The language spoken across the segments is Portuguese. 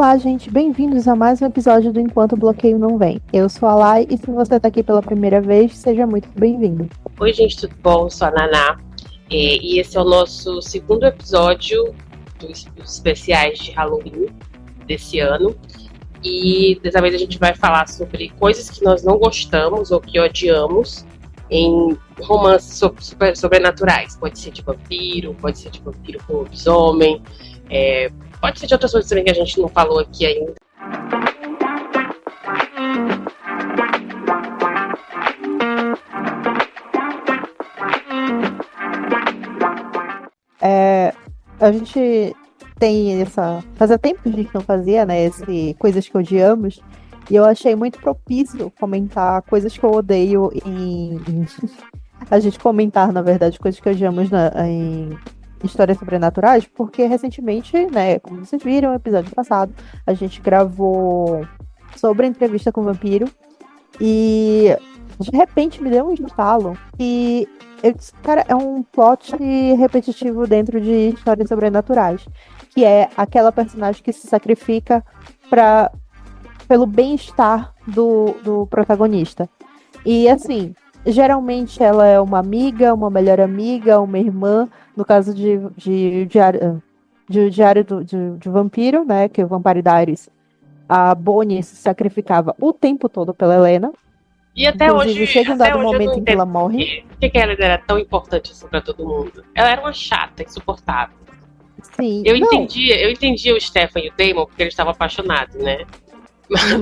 Olá, gente, bem-vindos a mais um episódio do Enquanto o Bloqueio Não Vem. Eu sou a Lai e se você tá aqui pela primeira vez, seja muito bem-vindo. Oi, gente, tudo bom? Eu sou a Naná e esse é o nosso segundo episódio dos especiais de Halloween desse ano. E dessa vez a gente vai falar sobre coisas que nós não gostamos ou que odiamos em romances sobrenaturais. Pode ser de vampiro, pode ser de vampiro com lobisomem, pode ser de outras coisas também que a gente não falou aqui ainda. A gente tem essa... Fazia tempo que a gente não fazia, né, coisas que odiamos, e eu achei muito propício comentar coisas que eu odeio a gente comentar, na verdade, coisas que odiamos em histórias sobrenaturais, porque recentemente, né, como vocês viram no episódio passado, a gente gravou sobre a entrevista com o vampiro, e de repente me deu um estalo e eu disse, cara, é um plot repetitivo dentro de histórias sobrenaturais, que é aquela personagem que se sacrifica pelo bem-estar do protagonista. E assim, geralmente ela é uma amiga, uma melhor amiga, uma irmã, no caso de Diário de Vampiro, né, que é o Vampire Diaries, a Bonnie se sacrificava o tempo todo pela Helena. E até inclusive, hoje, chega um dado momento em que ela morre. Por que ela era tão importante assim pra todo mundo? Ela era uma chata, insuportável. Sim. Eu entendia o Stefan e o Damon porque eles estavam apaixonados, né?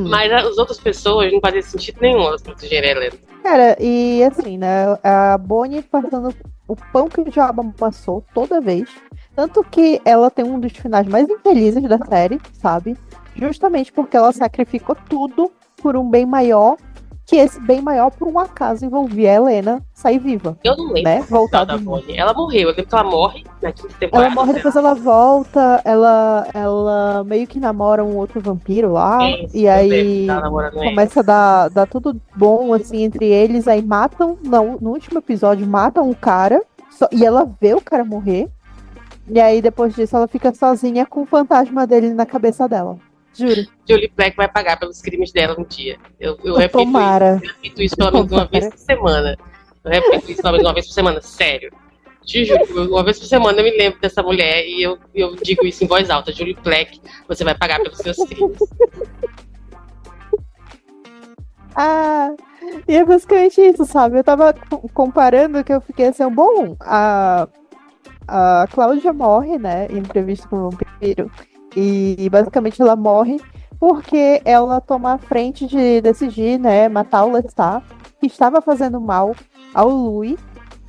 Mas as outras pessoas não fazia sentido nenhum elas protegerem a Helena. Cara, e assim, né? A Bonnie passando o pão que o diabo passou toda vez. Tanto que ela tem um dos finais mais infelizes da série, sabe? Justamente porque ela sacrificou tudo por um bem maior, que esse bem maior, por um acaso, envolvia a Helena sair viva. Eu não lembro, né? Voltar da Bonnie. Ela morreu, eu lembro que ela morre na quinta temporada. Ela morre, depois ela volta, ela meio que namora um outro vampiro lá, e aí começa a dar tudo bom, assim, entre eles, aí matam, no último episódio, matam o cara, e ela vê o cara morrer, e aí depois disso ela fica sozinha com o fantasma dele na cabeça dela. Juro. Julie Black vai pagar pelos crimes dela um dia. Eu repito isso pelo menos uma vez por semana. Eu repito isso pelo menos uma vez por semana, sério. Te juro, uma vez por semana eu me lembro dessa mulher e eu digo isso em voz alta. Julie Black, você vai pagar pelos seus crimes. E é basicamente isso, sabe? Eu tava comparando que eu fiquei assim, bom, a Cláudia morre, né, em entrevista com o vampiro. E basicamente ela morre porque ela toma a frente de decidir, né, matar o Lestat, que estava fazendo mal ao Louis.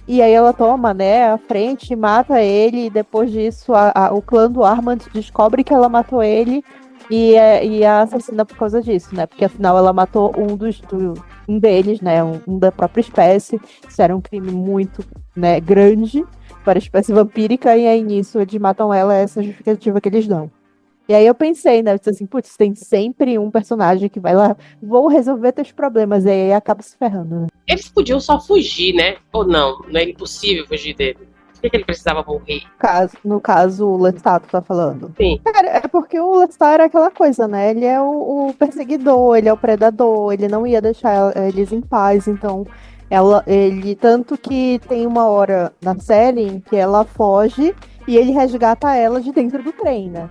E aí ela toma, né, a frente, mata ele, e depois disso o clã do Armand descobre que ela matou ele e a assassina por causa disso, né? Porque afinal ela matou um deles, né, um da própria espécie. Isso era um crime muito, né, grande para a espécie vampírica, e aí nisso eles matam ela, essa justificativa que eles dão. E aí eu pensei, né? Eu disse assim, putz, tem sempre um personagem que vai lá, vou resolver teus problemas, e aí acaba se ferrando, né? Eles podiam só fugir, né? Ou não? Não é impossível fugir dele. Por que ele precisava morrer? No caso, o Lestat, tu tá falando? Sim. Cara, é porque o Lestat era aquela coisa, né? Ele é o perseguidor, ele é o predador, ele não ia deixar eles em paz, então... Ele tanto que tem uma hora na série em que ela foge e ele resgata ela de dentro do trem, né?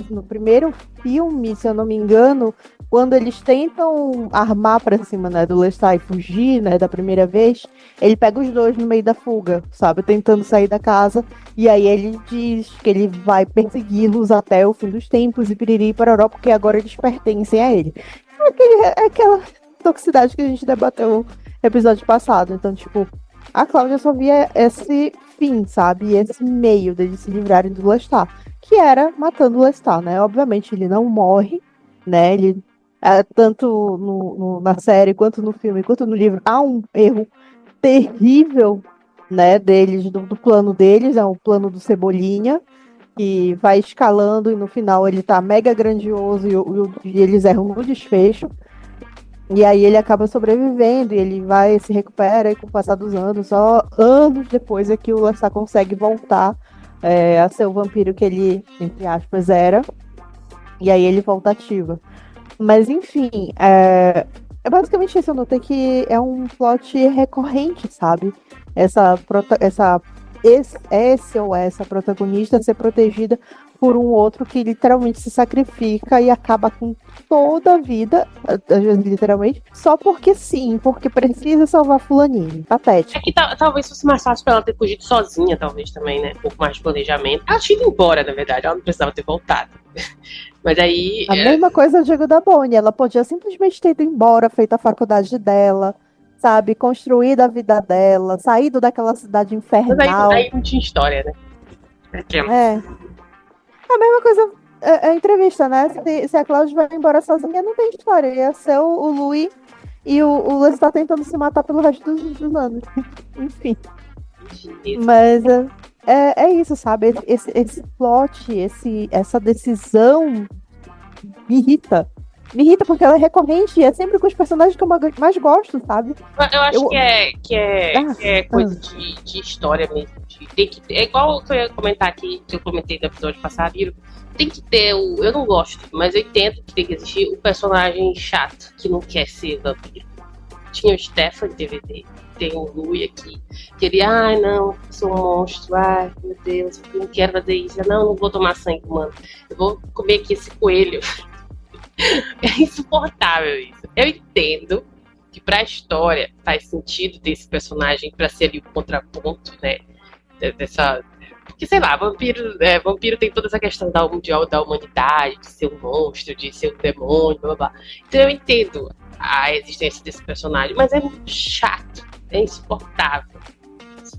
No primeiro filme, se eu não me engano, quando eles tentam armar pra cima, né, do Lestat e fugir, né, da primeira vez, ele pega os dois no meio da fuga, sabe, tentando sair da casa, e aí ele diz que ele vai persegui-los até o fim dos tempos e piriri pararó, porque agora eles pertencem a ele. É aquela toxicidade que a gente debateu no episódio passado. Então, tipo, a Cláudia só via esse fim, sabe? Esse meio deles se livrarem do Lestat, que era matando o Lestat, né? Obviamente ele não morre, né? Ele, tanto na série, quanto no filme, quanto no livro, há um erro terrível, né, deles, do plano deles, é o plano do Cebolinha, que vai escalando e no final ele tá mega grandioso e eles erram no desfecho. E aí ele acaba sobrevivendo e ele se recupera, e com o passar dos anos, só anos depois é que o Lestat consegue voltar a ser o vampiro que ele, entre aspas, era. E aí ele volta ativa. Mas enfim, é basicamente isso. Eu notei que é um plot recorrente, sabe? Esse ou essa protagonista ser protegida por um outro que literalmente se sacrifica e acaba com toda a vida, às vezes literalmente, só porque sim, porque precisa salvar fulaninho. Patético. É que talvez fosse mais fácil pra ela ter fugido sozinha, talvez também, né? Um pouco mais de planejamento. Ela tinha ido embora, na verdade, ela não precisava ter voltado. Mas aí. A mesma coisa eu digo da Bonnie. Ela podia simplesmente ter ido embora, feito a faculdade dela, sabe? Construído a vida dela, saído daquela cidade Mas aí, infernal. aí não tinha história, né? É. A mesma coisa a entrevista, né? Se a Cláudia vai embora sozinha, não tem história. Ia ser o Louis e o Lance tá tentando se matar pelo resto dos anos. Enfim. Mas é isso, sabe? Esse plot, essa decisão me irrita. Me irrita porque ela é recorrente e é sempre com os personagens que eu mais gosto, sabe? Eu acho que é coisa de história mesmo. É igual que eu ia comentar aqui, que eu comentei no episódio passado, viram? Tem que ter o. Eu não gosto, mas eu entendo que tem que existir o personagem chato, que não quer ser vampiro. Tinha o Stefan em DVD, tem o Louis aqui, que ele, ai não, sou um monstro, ai meu Deus, eu não quero fazer isso, não vou tomar sangue humano, eu vou comer aqui esse coelho. É insuportável isso. Eu entendo que pra história faz sentido ter esse personagem pra ser ali o contraponto, né? Dessa. Porque, sei lá, vampiro tem toda essa questão da humanidade, de ser um monstro, de ser um demônio, blá blá blá. Então eu entendo a existência desse personagem, mas é muito chato, é insuportável.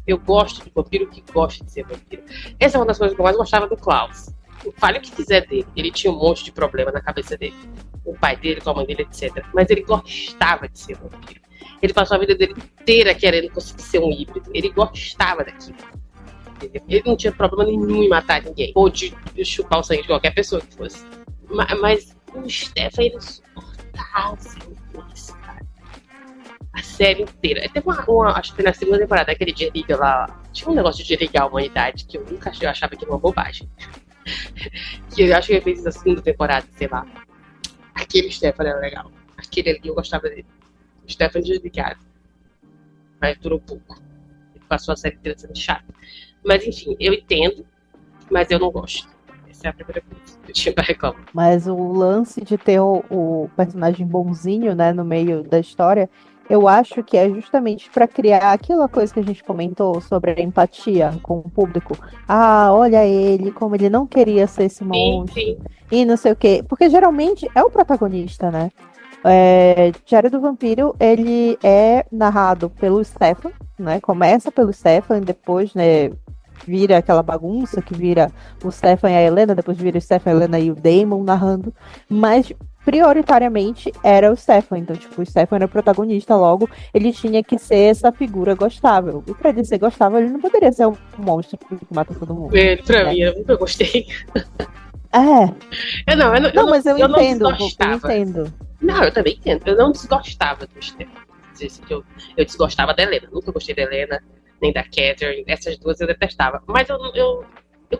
Eu gosto de vampiro que gosta de ser vampiro. Essa é uma das coisas que eu mais gostava do Klaus. Fale o que quiser dele, ele tinha um monte de problema na cabeça dele. O pai dele, com a mãe dele, etc. Mas ele gostava de ser vampiro. Ele passou a vida dele inteira querendo conseguir ser um híbrido. Ele gostava daquilo. Entendeu? Ele não tinha problema nenhum em matar ninguém. Ou de chupar o sangue de qualquer pessoa que fosse. Mas o Stefan, ele suportava isso, cara. A série inteira. Teve acho que foi na segunda temporada, aquele desliga lá. Tinha um negócio de desligar a humanidade que eu nunca achei, eu achava que era uma bobagem. Que eu acho que ele fez na segunda temporada, sei lá. Aquele Stefan era legal. Aquele ali eu gostava dele. O Stefan desligado. Mas durou pouco. Ele passou a série inteira sendo chato. Mas enfim, eu entendo, mas eu não gosto. Essa é a primeira coisa que eu tinha pra reclamar. Mas o lance de ter o personagem bonzinho, né, no meio da história, eu acho que é justamente para criar aquela coisa que a gente comentou sobre a empatia com o público. Ah, olha ele, como ele não queria ser esse monstro. Sim. E não sei o quê. Porque geralmente é o protagonista, né? Diário do Vampiro, ele é narrado pelo Stefan, né? Começa pelo Stefan, depois, né, vira aquela bagunça que vira o Stefan e a Helena, depois vira o Stefan, a Helena e o Damon narrando, mas prioritariamente era o Stefan, então tipo, o Stefan era o protagonista, logo ele tinha que ser essa figura gostável, e pra ele ser gostável ele não poderia ser um monstro que mata todo mundo. Pra mim, eu nunca gostei. Mas eu entendo, não desgostava. Não, eu também entendo, eu não desgostava do Stefan. Eu desgostava da Helena, nunca gostei da Helena, nem da Catherine, essas duas eu detestava. Mas eu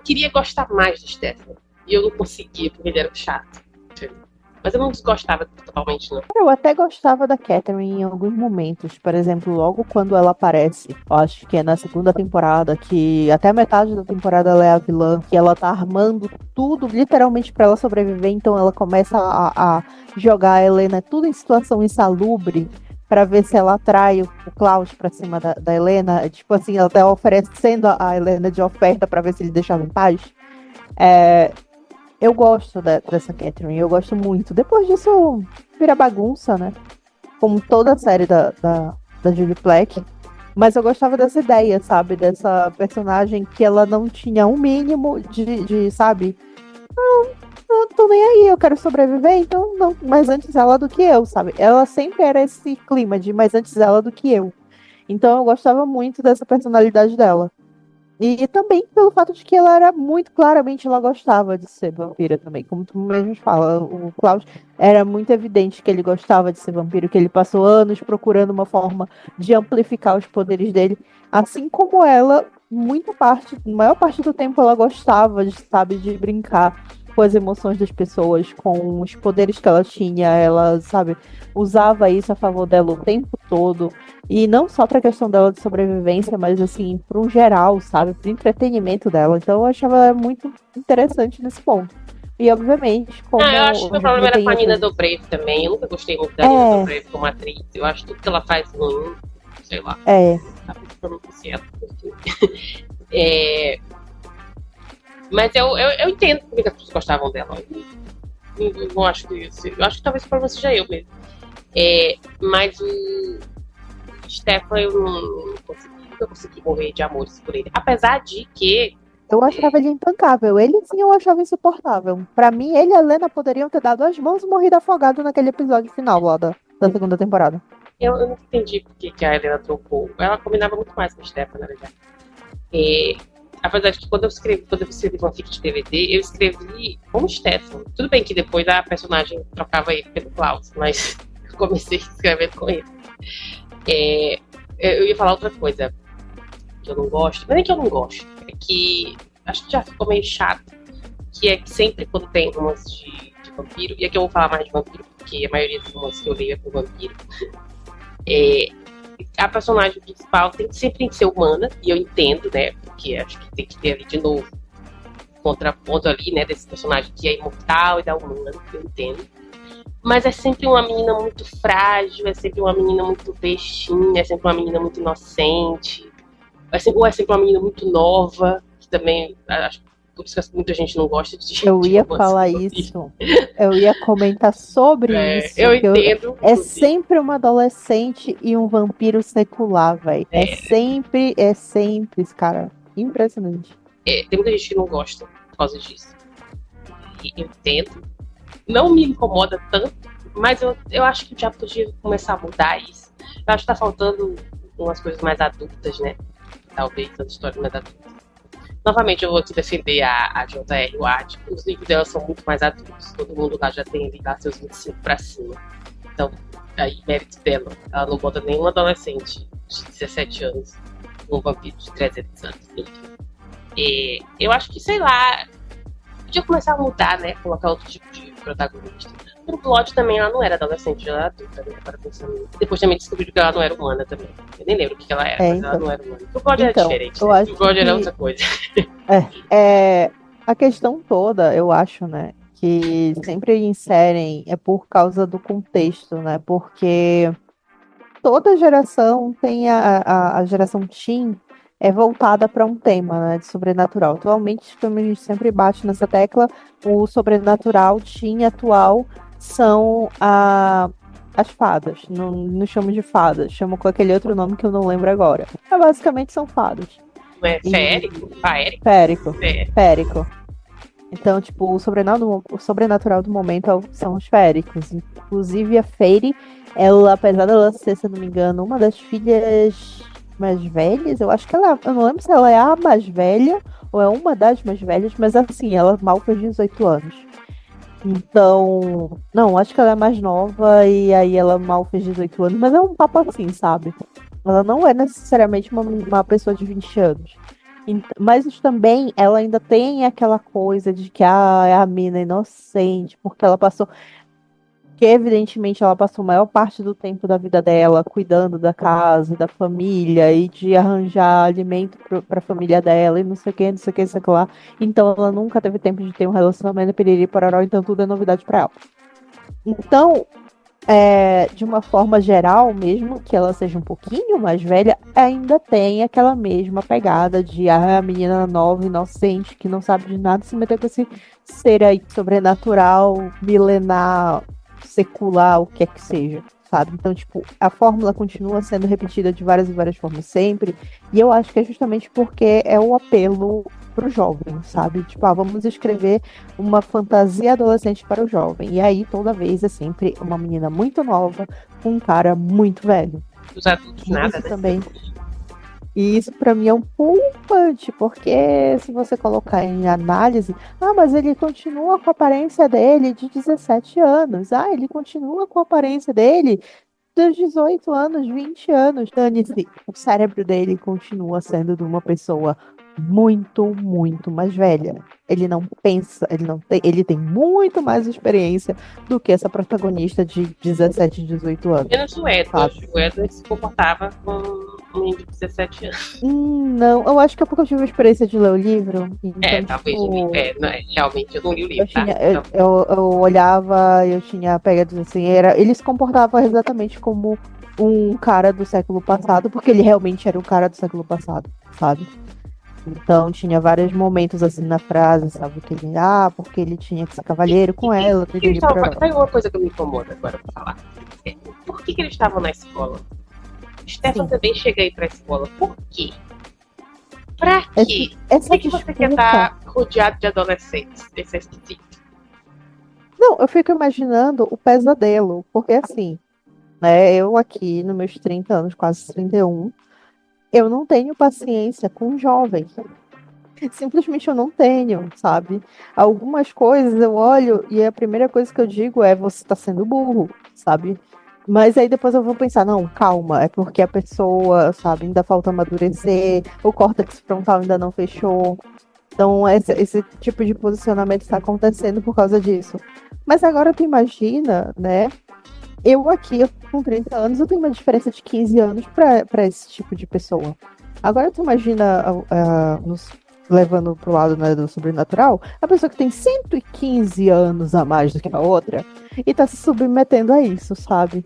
queria gostar mais do Stefan. E eu não conseguia, porque ele era chato. Mas eu não desgostava totalmente, não. Eu até gostava da Catherine em alguns momentos. Por exemplo, logo quando ela aparece, eu acho que é na segunda temporada, que até a metade da temporada ela é a vilã, que ela tá armando tudo, literalmente, pra ela sobreviver. Então ela começa a jogar a Helena tudo em situação insalubre, pra ver se ela atrai o Klaus pra cima da Helena. Tipo assim, ela tá oferecendo a Helena de oferta pra ver se ele deixava em paz. Eu gosto dessa Catherine, eu gosto muito. Depois disso, vira bagunça, né? Como toda a série da Julie Plec. Mas eu gostava dessa ideia, sabe? Dessa personagem que ela não tinha um mínimo de sabe? Não tô nem aí, eu quero sobreviver, então não. Mas antes ela do que eu, sabe? Ela sempre era esse clima de mais antes ela do que eu. Então eu gostava muito dessa personalidade dela. E também pelo fato de que ela era muito claramente, ela gostava de ser vampira também. Como tu mesmo fala, o Klaus era muito evidente que ele gostava de ser vampiro, que ele passou anos procurando uma forma de amplificar os poderes dele. Assim como ela maior parte do tempo ela gostava, sabe, de brincar com as emoções das pessoas, com os poderes que ela tinha, ela, sabe, usava isso a favor dela o tempo todo. E não só para a questão dela de sobrevivência, mas assim, para um geral, sabe, para entretenimento dela. Então eu achava muito interessante nesse ponto. E obviamente, Ah, eu acho como que o a gente problema vê era tem com a Nina outras. Dobrev também. Eu nunca gostei muito da Nina É, Dobrev como atriz. Eu acho tudo que ela faz ruim, sei lá. é. Tá pronunciando ela. É, mas eu entendo porque as pessoas gostavam dela. Eu não acho que isso. Eu acho que talvez o problema seja eu mesmo. Mas o Stefan eu não consegui, nunca consegui morrer de amores por ele. Apesar de que. Eu achava ele intancável. Ele sim eu achava insuportável. Pra mim, ele e a Lena poderiam ter dado as mãos e morrido afogado naquele episódio final lá da segunda temporada. Eu não entendi por que a Helena trocou. Ela combinava muito mais com o Stefan, na verdade. É, apesar de que quando eu escrevi fanfic de DVD, eu escrevi como Stefan. Tudo bem que depois a personagem trocava ele pelo Klaus, mas eu comecei escrevendo com ele. É, eu ia falar outra coisa que eu não gosto, mas nem que eu não gosto, é que acho que já ficou meio chato, que é que sempre quando tem romance de vampiro, e aqui eu vou falar mais de vampiro, porque a maioria dos romances que eu leio é com vampiro, é, a personagem principal sempre tem que ser humana, e eu entendo, né, porque acho que tem que ter ali de novo contraponto ali, né, desse personagem que é imortal e da humana, eu entendo. Mas é sempre uma menina muito frágil, é sempre uma menina muito bestinha, é sempre uma menina muito inocente, ou é sempre uma menina muito nova, que também acho por isso que muita gente não gosta Eu de ia romance falar infantil. isso. Eu ia comentar sobre isso. Eu Que entendo, é inclusive. sempre uma adolescente e um vampiro secular, velho. É sempre, cara. Impressionante. Tem muita gente que não gosta por causa disso. E eu entendo. Não me incomoda tanto, mas eu acho que já podia começar a mudar isso. Eu acho que tá faltando umas coisas mais adultas, né? Talvez as histórias mais adultas. Novamente, eu vou aqui defender a J.R. Ward. Os livros dela são muito mais adultos. Todo mundo lá já tem ali seus 25 pra cima. Então, aí, mérito dela. Ela não bota nenhum adolescente de 17 anos um vampiro de 300 anos. Eu acho que, sei lá, podia começar a mudar, né? Colocar outro tipo de protagonista. O plot também, ela não era adolescente, ela era adulta, né? Para pensando. Depois também descobriram que ela não era humana também. Eu nem lembro o que ela era, mas ela Então. não era humana. O plot era Então, diferente, eu né? acho O plot era que outra coisa. a questão toda, eu acho, né, que sempre inserem é por causa do contexto, né? Porque toda geração tem a geração teen é voltada para um tema, né, de sobrenatural. Atualmente, como a gente sempre bate nessa tecla, o sobrenatural teen atual são as fadas. Não, não chamo de fadas, chamo com aquele outro nome que eu não lembro agora. Mas basicamente são fadas. Não é E Férico? Faérico? férico, É. férico. Então, tipo, o sobrenatural do momento são os féricos. Inclusive, a Fairy, ela, apesar dela ser, se eu não me engano, uma das filhas mais velhas, eu acho que ela, eu não lembro se ela é a mais velha ou é uma das mais velhas, mas assim, ela mal fez 18 anos. Então, não, acho que ela é mais nova e aí ela mal fez 18 anos, mas é um papo assim, sabe? Ela não é necessariamente uma pessoa de 20 anos. Mas isso também, ela ainda tem aquela coisa de que é a mina inocente, porque ela passou. Que evidentemente ela passou a maior parte do tempo da vida dela cuidando da casa, da família e de arranjar alimento para a família dela e não sei o que, não sei o que, não sei o que lá. Então ela nunca teve tempo de ter um relacionamento piriri pororó, então tudo é novidade para ela. Então, de uma forma geral, mesmo que ela seja um pouquinho mais velha, ainda tem aquela mesma pegada de a menina nova, inocente, que não sabe de nada, se meter com esse ser aí sobrenatural, milenar, secular, o que é que seja, sabe? Então, tipo, a fórmula continua sendo repetida de várias e várias formas sempre, e eu acho que é justamente porque é o apelo pro jovem, sabe? Tipo, vamos escrever uma fantasia adolescente para o jovem. E aí, toda vez, é sempre uma menina muito nova com um cara muito velho. Os adultos E nada, isso né? também. E isso para mim é um preocupante, porque se você colocar em análise, mas ele continua com a aparência dele de 17 anos. Ele continua com a aparência dele dos 18 anos, 20 anos, dane-se, o cérebro dele continua sendo de uma pessoa muito, muito mais velha. Ele não pensa, ele tem muito mais experiência do que essa protagonista de 17, 18 anos. Menos o Edward. Sabe? O Edward se comportava com um menino de 17 anos. Não, eu acho que é porque eu tive a experiência de ler o livro. Então, Talvez. tipo, Realmente, eu não li o livro, eu, tinha, tá? eu, Então, eu olhava, eu tinha pegado assim, ele se comportava exatamente como um cara do século passado, porque ele realmente era um cara do século passado, sabe? Então tinha vários momentos assim na frase, sabe? Que ele, porque ele tinha que ser cavalheiro com ela. Tem uma coisa que me incomoda agora pra falar. Por que eles estavam na escola? O Stefan também chega aí pra escola. Por quê? Pra quê? Por que você quer estar rodeado de adolescentes? Isso é esquisito. Não, eu fico imaginando o pesadelo, porque assim, né, eu aqui nos meus 30 anos, quase 31, eu não tenho paciência com jovens. Simplesmente eu não tenho, sabe? Algumas coisas eu olho e a primeira coisa que eu digo é você tá sendo burro, sabe? Mas aí depois eu vou pensar, não, calma, é porque a pessoa, sabe, ainda falta amadurecer, o córtex frontal ainda não fechou. Então esse tipo de posicionamento está acontecendo por causa disso. Mas agora tu imagina, né? Eu aqui, com 30 anos, eu tenho uma diferença de 15 anos para esse tipo de pessoa. Agora tu imagina, nos levando pro lado, né, do sobrenatural, a pessoa que tem 115 anos a mais do que a outra e tá se submetendo a isso, sabe?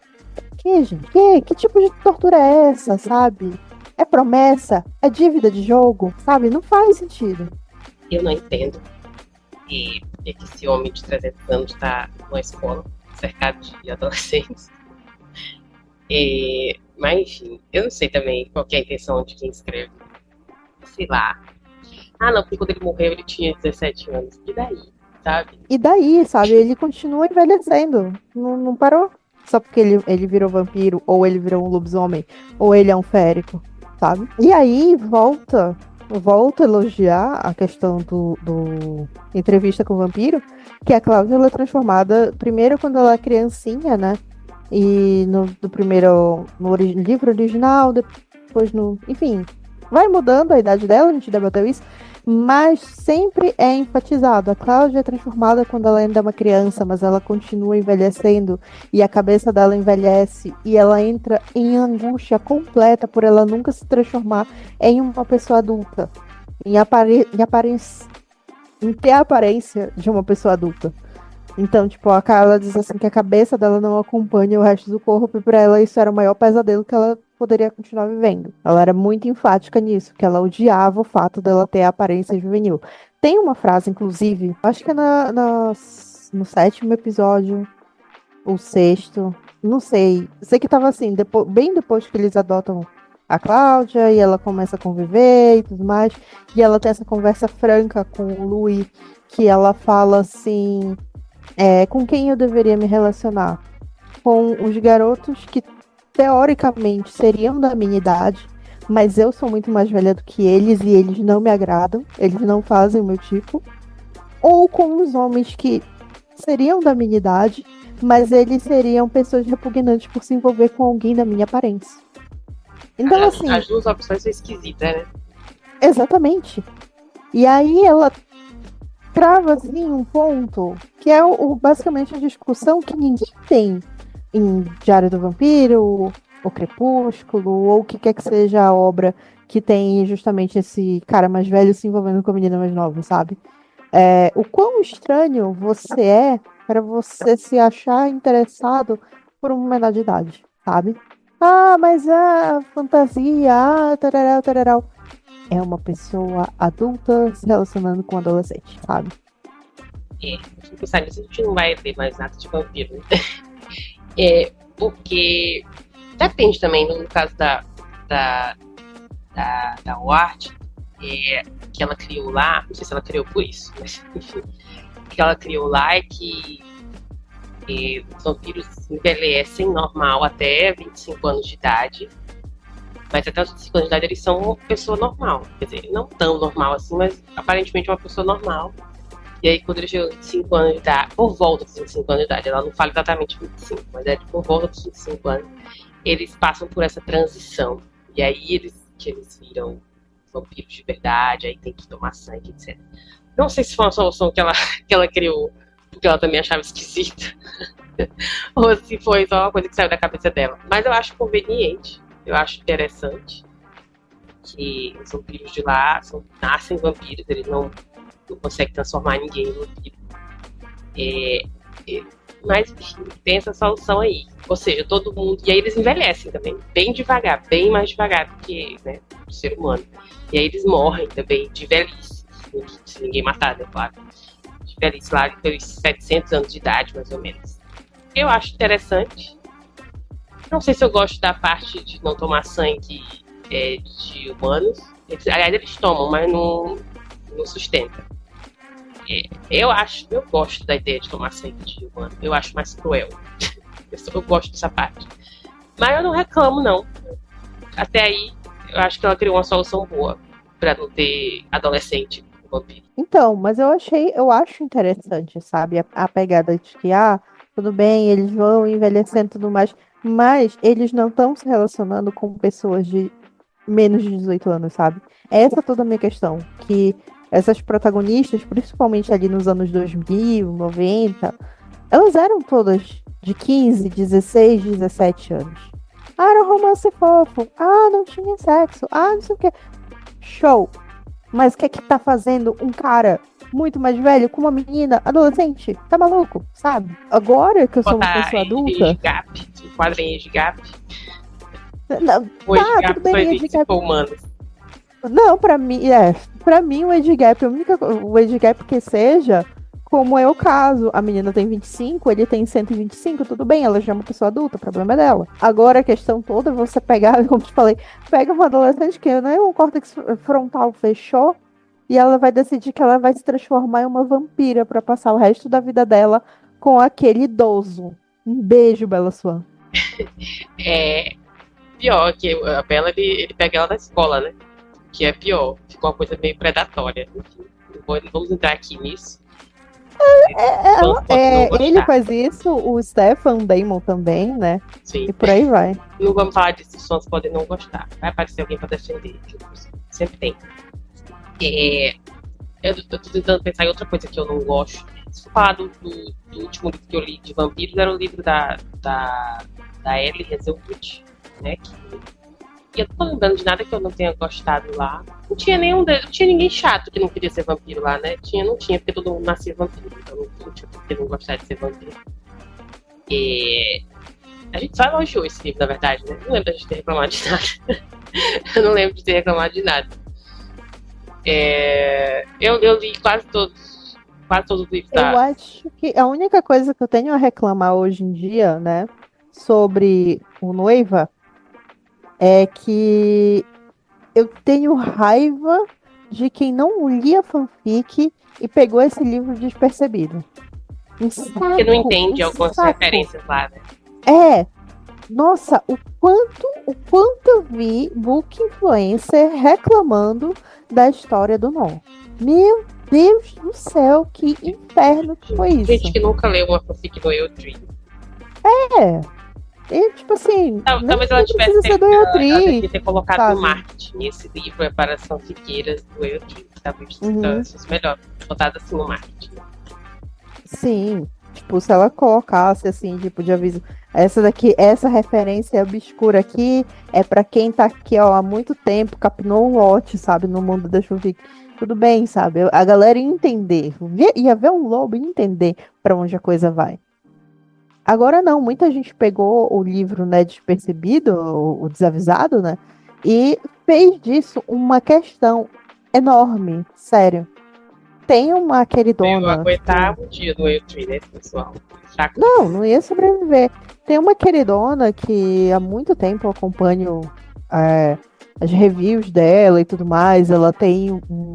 Que, gente? Que tipo de tortura é essa, sabe? É promessa? É dívida de jogo? Sabe? Não faz sentido. Eu não entendo. E que esse homem de 300 anos está numa escola cercado de adolescentes. Mas, enfim, eu não sei também qual que é a intenção de quem escreve. Sei lá. Não, porque quando ele morreu ele tinha 17 anos. E daí, sabe? E daí, sabe? Ele continua envelhecendo. Não parou. Só porque ele virou vampiro, ou ele virou um lobisomem, ou ele é um férico, sabe? E aí, volta a elogiar a questão do entrevista com o vampiro, que a Cláudia ela é transformada, primeiro quando ela é criancinha, né? E no livro original, depois enfim, vai mudando a idade dela, a gente debateu isso, mas sempre é enfatizado. A Cláudia é transformada quando ela ainda é uma criança, mas ela continua envelhecendo e a cabeça dela envelhece e ela entra em angústia completa por ela nunca se transformar em uma pessoa adulta, em ter a aparência de uma pessoa adulta. Então, tipo, ela diz assim que a cabeça dela não acompanha o resto do corpo e pra ela isso era o maior pesadelo que ela poderia continuar vivendo. Ela era muito enfática nisso, que ela odiava o fato dela ter a aparência juvenil. Tem uma frase, inclusive, acho que é no 7º episódio, ou 6º, não sei. Sei que tava assim, bem depois que eles adotam a Cláudia e ela começa a conviver e tudo mais, e ela tem essa conversa franca com o Louis, que ela fala assim... com quem eu deveria me relacionar? Com os garotos que teoricamente seriam da minha idade, mas eu sou muito mais velha do que eles e eles não me agradam, eles não fazem o meu tipo, ou com os homens que seriam da minha idade, mas eles seriam pessoas repugnantes por se envolver com alguém da minha aparência. Então, assim... As duas opções são esquisitas, né? Exatamente. E aí ela trava assim um ponto que é basicamente a discussão que ninguém tem em Diário do Vampiro, o Crepúsculo, ou o que quer que seja a obra que tem justamente esse cara mais velho se envolvendo com a menina mais nova, sabe? O quão estranho você é para você se achar interessado por um menor de idade, sabe? Mas a fantasia, tararau, tararau. É uma pessoa adulta se relacionando com um adolescente, sabe? Se pensar nisso, a gente não vai ter mais nada de vampiro. Porque depende também, no caso da Ward, que ela criou lá, não sei se ela criou por isso, mas enfim, o que ela criou lá é que os vampiros envelhecem normal até 25 anos de idade. Mas até os 25 anos de idade eles são uma pessoa normal. Quer dizer, não tão normal assim, mas aparentemente uma pessoa normal. E aí, quando ele chegou aos 25 anos de idade, por volta dos 25 anos de idade, ela não fala exatamente 25, mas é por volta dos 25 anos, eles passam por essa transição. E aí eles viram vampiros de verdade, aí tem que tomar sangue, etc. Não sei se foi uma solução que ela criou, porque ela também achava esquisita, ou se foi só uma coisa que saiu da cabeça dela. Mas eu acho conveniente, eu acho interessante que os vampiros de lá nascem vampiros, eles não conseguem transformar ninguém em vampiro. Mas, enfim, tem essa solução aí. Ou seja, todo mundo. E aí eles envelhecem também, bem devagar, bem mais devagar do que, né, o ser humano. E aí eles morrem também de velhice, se ninguém matar, né, claro. De velhice lá, pelos 700 anos de idade, mais ou menos. Eu acho interessante. Não sei se eu gosto da parte de não tomar sangue de humanos. Aliás, eles tomam, mas não sustenta. Eu gosto da ideia de tomar sangue de humano. Eu acho mais cruel. Eu gosto dessa parte. Mas eu não reclamo, não. Até aí, eu acho que ela criou uma solução boa pra não ter adolescente vampiro. Então, mas eu acho interessante, sabe? A pegada de que, tudo bem, eles vão envelhecendo e tudo mais, mas eles não estão se relacionando com pessoas de menos de 18 anos, sabe? Essa é toda a minha questão. Que essas protagonistas, principalmente ali nos anos 2000, 90, elas eram todas de 15, 16, 17 anos. Era um romance fofo. Não tinha sexo. Não sei o que. Show. Mas o que é que tá fazendo um cara muito mais velho com uma menina adolescente? Tá maluco, sabe? Agora que eu sou uma pessoa adulta... Quadrinhos de gap. Não, o age gap só existe se for humanos. Não, pra mim o age gap, o age gap que seja, como é o caso, a menina tem 25, ele tem 125, tudo bem, ela já é uma pessoa adulta, o problema é dela. Agora a questão toda é você pegar, como te falei, pega uma adolescente que o córtex frontal fechou e ela vai decidir que ela vai se transformar em uma vampira pra passar o resto da vida dela com aquele idoso. Um beijo, Bella Swan. Pior que a Bella, ele pega ela na escola, né? Que é pior, ficou uma coisa meio predatória. Enfim, não vamos entrar aqui nisso. Ele faz isso, o Stefan Damon também, né? Sim. E por aí vai. Não vamos falar disso, os fãs podem não gostar. Vai aparecer alguém pra defender. Sempre tem. Eu tô tentando pensar em outra coisa que eu não gosto. Se for falar do último livro que eu li de vampiros, era o livro da Ellie Hazelwood, né? E eu não tô lembrando de nada que eu não tenha gostado lá. Não tinha ninguém chato que não queria ser vampiro lá, né? Não tinha, porque todo mundo nascia vampiro. Então não tinha por que não gostar de ser vampiro. A gente só elogiou esse livro, na verdade, né? Não lembro de a gente ter reclamado de nada. Eu não lembro de ter reclamado de nada. Eu li quase todos os livros da... Eu acho que a única coisa que eu tenho a reclamar hoje em dia, né? Sobre o Noiva é que eu tenho raiva de quem não lia fanfic e pegou esse livro despercebido. Porque não entende algumas referências lá, né? Nossa, o quanto eu vi book influencer reclamando da história do Nó. Meu Deus do céu, que inferno que foi isso. Gente que nunca leu uma fanfic do Eu Dream. E, tipo assim, talvez ela tivesse ter colocado sabe? No marketing. Esse livro é para as fanfiqueiras do Eu Dream. Talvez fosse melhor botado assim no marketing. Sim, tipo, se ela colocasse assim, tipo, de aviso, essa referência obscura aqui é pra quem tá aqui, ó, há muito tempo, capinou um lote, sabe, no mundo da fanfic. Tudo bem, sabe? A galera ia entender, ia ver um lobo e entender pra onde a coisa vai. Agora não, muita gente pegou o livro, né, despercebido, o desavisado, né, e fez disso uma questão enorme, sério. Tem uma queridona... Eu aguentava um dia no YouTube, né, pessoal? Não ia sobreviver. Tem uma queridona que há muito tempo eu acompanho as reviews dela e tudo mais. Ela tem o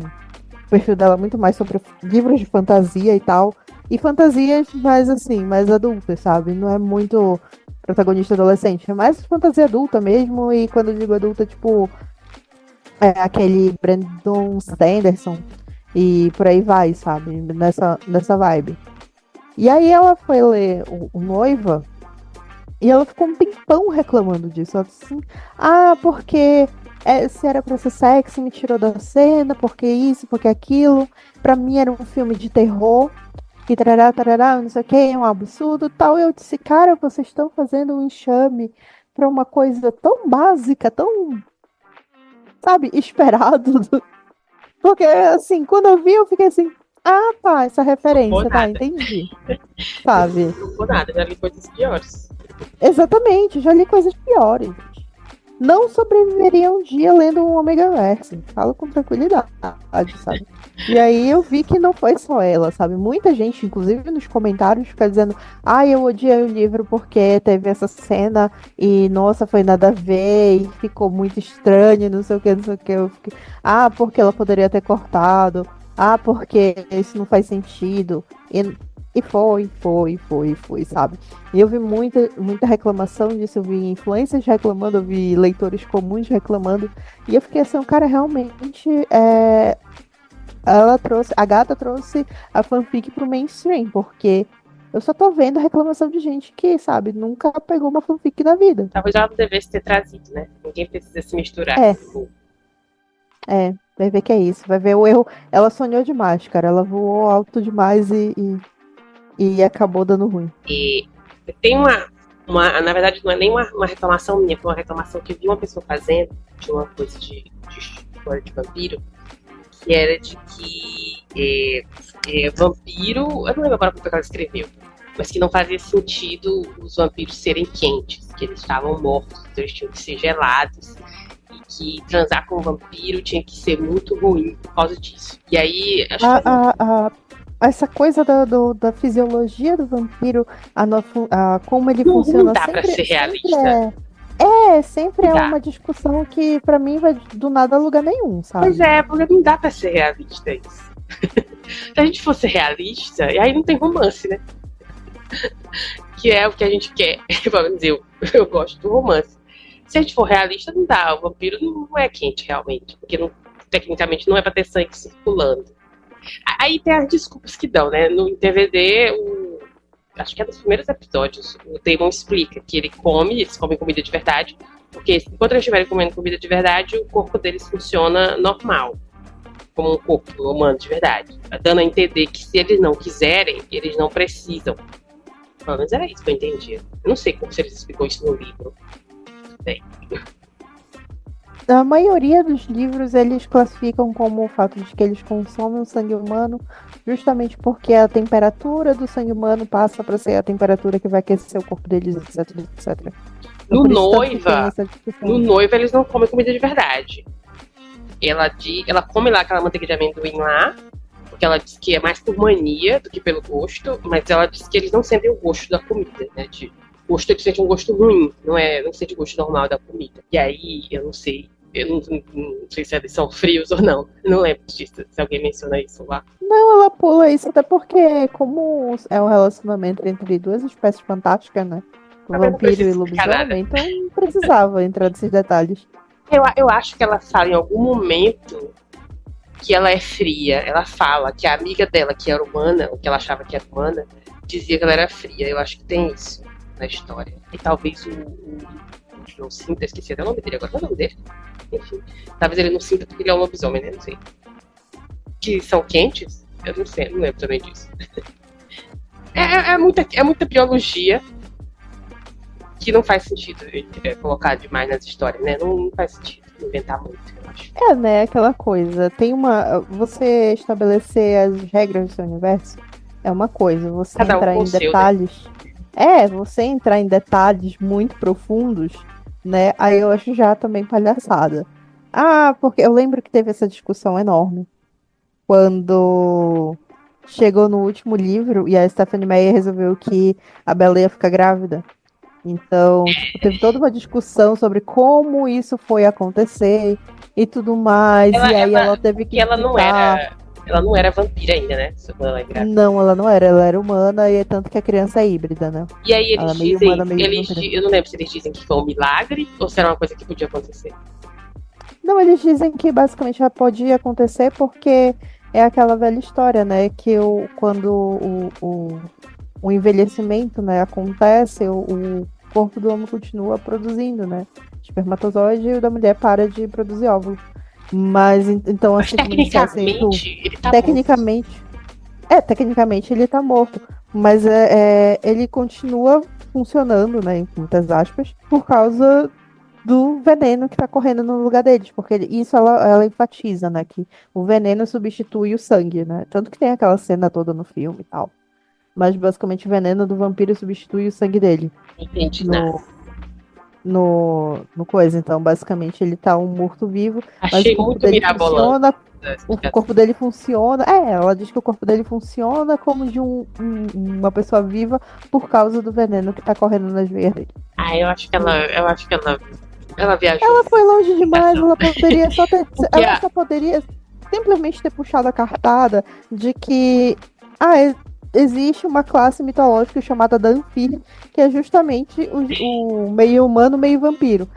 perfil dela muito mais sobre livros de fantasia e tal. E fantasias mais assim, mais adultas, sabe? Não é muito protagonista adolescente. É mais fantasia adulta mesmo. E quando eu digo adulta, tipo... aquele Brandon Sanderson. E por aí vai, sabe? Nessa vibe. E aí ela foi ler o Noiva e ela ficou um tempão reclamando disso. Ela disse assim, porque se era pra ser sexy, me tirou da cena, porque isso, porque aquilo. Pra mim era um filme de terror. E tarará, não sei o que, é um absurdo tal. Eu disse, cara, vocês estão fazendo um enxame pra uma coisa tão básica, tão, sabe, esperado. Porque, assim, quando eu vi, eu fiquei assim, tá, essa referência, tá, entendi. Sabe? Não por nada, já li coisas piores. Exatamente, já li coisas piores. Não sobreviveria um dia lendo um Omega Verse. Falo com tranquilidade, sabe? E aí eu vi que não foi só ela, sabe? Muita gente, inclusive nos comentários, fica dizendo: eu odiei o livro porque teve essa cena e, nossa, foi nada a ver e ficou muito estranho, não sei o que, não sei o que. Eu fiquei, porque ela poderia ter cortado. Porque isso não faz sentido. E foi, sabe? E eu vi muita reclamação disso, eu vi influencers reclamando, eu vi leitores comuns reclamando, e eu fiquei assim, o cara realmente a gata trouxe a fanfic pro mainstream, porque eu só tô vendo a reclamação de gente que, sabe, nunca pegou uma fanfic na vida. Talvez ela não devesse ter trazido, né? Ninguém precisa se misturar. Vai ver que é isso, vai ver o erro. Ela sonhou demais, cara, ela voou alto demais e acabou dando ruim. E tem na verdade, não é nem uma reclamação minha, foi uma reclamação que eu vi uma pessoa fazendo de uma coisa de história de vampiro, que era de que vampiro, eu não lembro agora como que ela escreveu, mas que não fazia sentido os vampiros serem quentes, que eles estavam mortos, então eles tinham que ser gelados, e que transar com um vampiro tinha que ser muito ruim por causa disso. E aí, acho que essa coisa da fisiologia do vampiro, como ele não funciona. Não dá pra ser realista. Sempre é uma discussão que pra mim vai do nada a lugar nenhum, sabe? Pois é, porque não dá pra ser realista isso. Se a gente fosse realista, e aí não tem romance, né? Que é o que a gente quer. Vamos dizer, eu gosto do romance. Se a gente for realista, não dá. O vampiro não é quente realmente, porque tecnicamente não é pra ter sangue circulando. Aí tem as desculpas que dão, né? No TVD, acho que é dos primeiros episódios, o Damon explica que eles comem comida de verdade, porque enquanto eles estiverem comendo comida de verdade, o corpo deles funciona normal, como um corpo humano de verdade. Dando a entender que se eles não quiserem, eles não precisam. Pelo menos era isso que eu entendi. Eu não sei como se eles explicou isso no livro. Bem. A maioria dos livros eles classificam como o fato de que eles consomem o sangue humano justamente porque a temperatura do sangue humano passa para ser a temperatura que vai aquecer o corpo deles, etc, etc. No Noiva eles não comem comida de verdade. Ela come lá aquela manteiga de amendoim lá, porque ela diz que é mais por mania do que pelo gosto, mas ela diz que eles não sentem o gosto da comida, né? Gosto, eles sentem um gosto ruim, não sente o gosto normal da comida. E aí, eu não sei se eles são frios ou não. Eu não lembro disso, se alguém menciona isso lá. Não, ela pula isso, até porque, como é um relacionamento entre duas espécies fantásticas, né? Vampiro e lobisomem, então não precisava entrar nesses detalhes. Eu acho que ela fala em algum momento que ela é fria. Ela fala que a amiga dela, que era humana, ou que ela achava que era humana, dizia que ela era fria. Eu acho que tem isso na história. E talvez o não sinta, esqueci até o nome dele agora, qual é o nome dele? Enfim, talvez ele não sinta porque ele é um lobisomem, né? Não sei. Que são quentes? Eu não sei, não lembro também disso. É muita biologia que não faz sentido colocar demais nas histórias, né? Não faz sentido inventar muito, eu acho. Né? Aquela coisa. Você estabelecer as regras do seu universo é uma coisa. Você entrar em detalhes. Você entrar em detalhes muito profundos, né? Aí eu acho já também palhaçada. Porque eu lembro que teve essa discussão enorme quando chegou no último livro e a Stephanie Meyer resolveu que a Bella ia ficar grávida. Então, teve toda uma discussão sobre como isso foi acontecer e tudo mais. Ela teve que ela não era vampira ainda, né? Ela é não, ela não era. Ela era humana e é tanto que a criança é híbrida, né? E aí eles dizem, eu não lembro se eles dizem que foi um milagre ou se era uma coisa que podia acontecer. Não, eles dizem que basicamente já podia acontecer porque é aquela velha história, né? Que quando o envelhecimento, né, acontece, o corpo do homem continua produzindo, né? Espermatozoide e o da mulher para de produzir óvulo. Mas então, Mas assim como dissesse, tecnicamente, ele tá morto. tecnicamente, tecnicamente ele tá morto, mas ele continua funcionando, né, em muitas aspas, por causa do veneno que tá correndo no lugar deles, porque isso ela enfatiza, né, que o veneno substitui o sangue, né, tanto que tem aquela cena toda no filme e tal, mas basicamente o veneno do vampiro substitui o sangue dele Não entendi nada. no, no coisa, então basicamente ele tá um morto-vivo, mas o Achei corpo muito dele mirabolante funciona. a O explicação. corpo dele funciona. Ela diz que o corpo dele funciona como de uma pessoa viva por causa do veneno que tá correndo nas veias dele. Ah, eu acho que ela viajou Ela foi na longe demais, explicação. ela poderia só ter. Porque Ela só poderia simplesmente ter puxado a cartada de que existe uma classe mitológica chamada Danfir, que é justamente o meio humano, meio vampiro.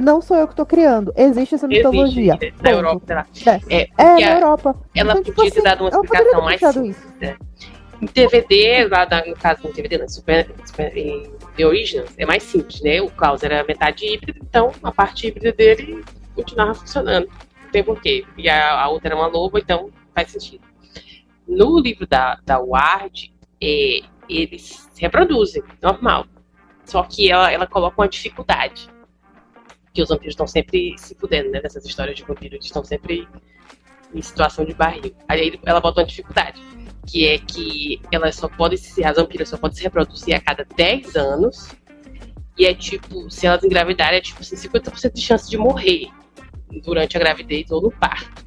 Não sou eu que tô criando, existe essa mitologia. existe na Ponto. Europa, sei lá. Na Europa. Ela Então, tipo podia ter assim, dado uma ela poderia explicação ter mais puxado simples, isso. né? Em DVD, no caso, no DVD, não, em The Originals, é mais simples, né? O Klaus era metade híbrido, então a parte híbrida dele continuava funcionando. Não tem porquê. E a outra era uma loba, então faz sentido. No livro da Ward, eles se reproduzem, normal. Só que ela coloca uma dificuldade. Que os vampiros estão sempre se fudendo, né? Nessas histórias de vampiros, eles estão sempre em situação de barril. Aí ela bota uma dificuldade, que é que elas só podem as vampiras só podem se reproduzir a cada 10 anos. E é tipo, se elas engravidarem, é tipo assim, 50% de chance de morrer durante a gravidez ou no parto.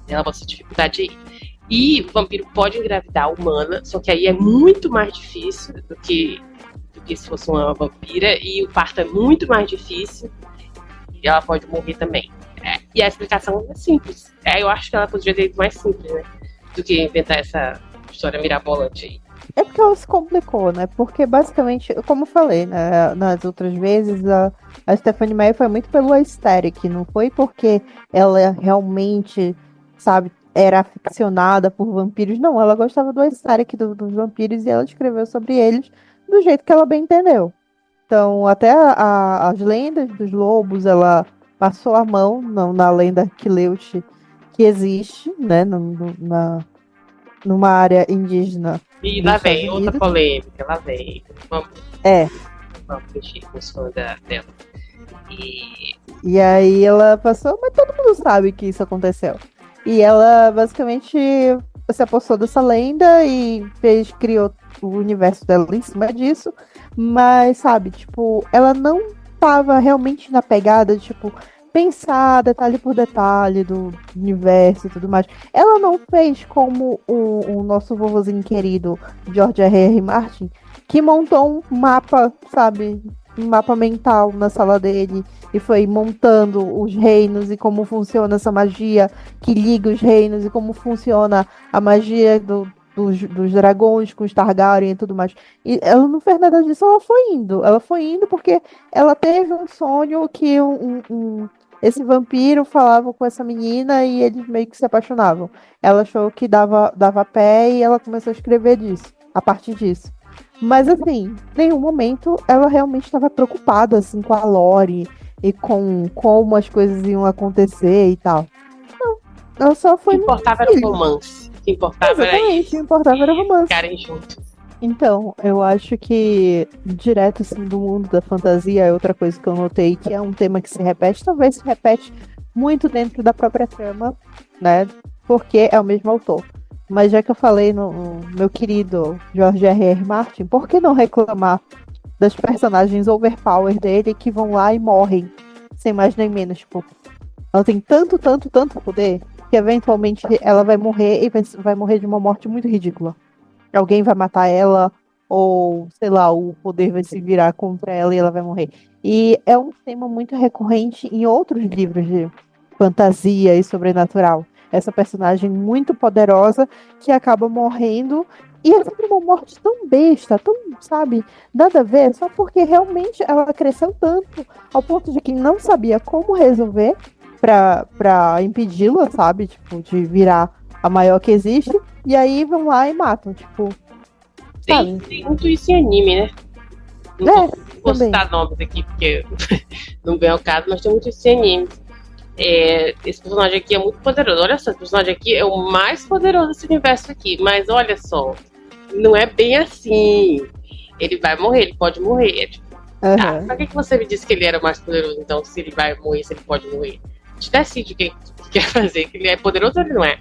Ela bota essa dificuldade aí. E o vampiro pode engravidar humana, só que aí é muito mais difícil do que se fosse uma vampira, e o parto é muito mais difícil, e ela pode morrer também. E a explicação é simples. Eu acho que ela poderia ter ido mais simples, né? Do que inventar essa história mirabolante aí. É porque ela se complicou, né? Porque basicamente, como eu falei, né, nas outras vezes, a Stephanie Meyer foi muito pelo aesthetic, não foi porque ela realmente, sabe, era aficionada por vampiros. Não, ela gostava do aesthetic dos vampiros e ela escreveu sobre eles do jeito que ela bem entendeu. Então, até as lendas dos lobos, ela passou a mão na lenda Quileute, que existe, né, numa área indígena E dos lá Estados vem outra Unidos. polêmica, lá vem. Vamos, É. vamos mexer com os fãs dela. E aí ela passou, mas todo mundo sabe que isso aconteceu. E ela basicamente se apossou dessa lenda e criou o universo dela em cima disso. Mas, sabe, tipo, ela não tava realmente na pegada de, tipo, pensar detalhe por detalhe do universo e tudo mais. Ela não fez como o nosso vovozinho querido, George R.R. Martin, que montou um mapa, sabe, um mapa mental na sala dele e foi montando os reinos e como funciona essa magia que liga os reinos e como funciona a magia dos dragões com os Targaryen e tudo mais. E ela não fez nada disso, ela foi indo. Ela foi indo porque ela teve um sonho que esse vampiro falava com essa menina e eles meio que se apaixonavam. Ela achou que dava pé e ela começou a escrever disso, a partir disso. Mas assim, em nenhum momento ela realmente estava preocupada assim, com a lore e com como as coisas iam acontecer e tal. Não, ela só foi. O que importava era o romance. O que importava era isso. O que importava era o romance. Ficarem juntos. Então, eu acho que direto assim, do mundo da fantasia é outra coisa que eu notei, que é um tema que se repete, talvez se repete muito dentro da própria trama, né? Porque é o mesmo autor. Mas já que eu falei no meu querido George R.R. Martin, por que não reclamar das personagens overpower dele que vão lá e morrem, sem mais nem menos? Tipo, ela tem tanto poder que eventualmente ela vai morrer e vai morrer de uma morte muito ridícula. Alguém vai matar ela, ou sei lá, o poder vai se virar contra ela e ela vai morrer. E é um tema muito recorrente em outros livros de fantasia e sobrenatural. Essa personagem muito poderosa que acaba morrendo. E é sempre uma morte tão besta, tão, sabe, nada a ver, só porque realmente ela cresceu tanto ao ponto de que não sabia como resolver pra impedi-la, sabe, tipo, de virar a maior que existe, e aí vão lá e matam, tipo, sabe? Tem muito isso em anime, né? Não É, vou também. citar nomes aqui, porque não vem ao caso, mas tem muito isso em anime. Esse personagem aqui é muito poderoso. Olha só, esse personagem aqui é o mais poderoso desse universo aqui. Mas olha só, não é bem assim. Ele vai morrer, ele pode morrer. Tipo, Aham. pra que você me disse que ele era o mais poderoso, então, se ele vai morrer, se ele pode morrer? A gente decide o que quer fazer, que ele é poderoso ou ele não é.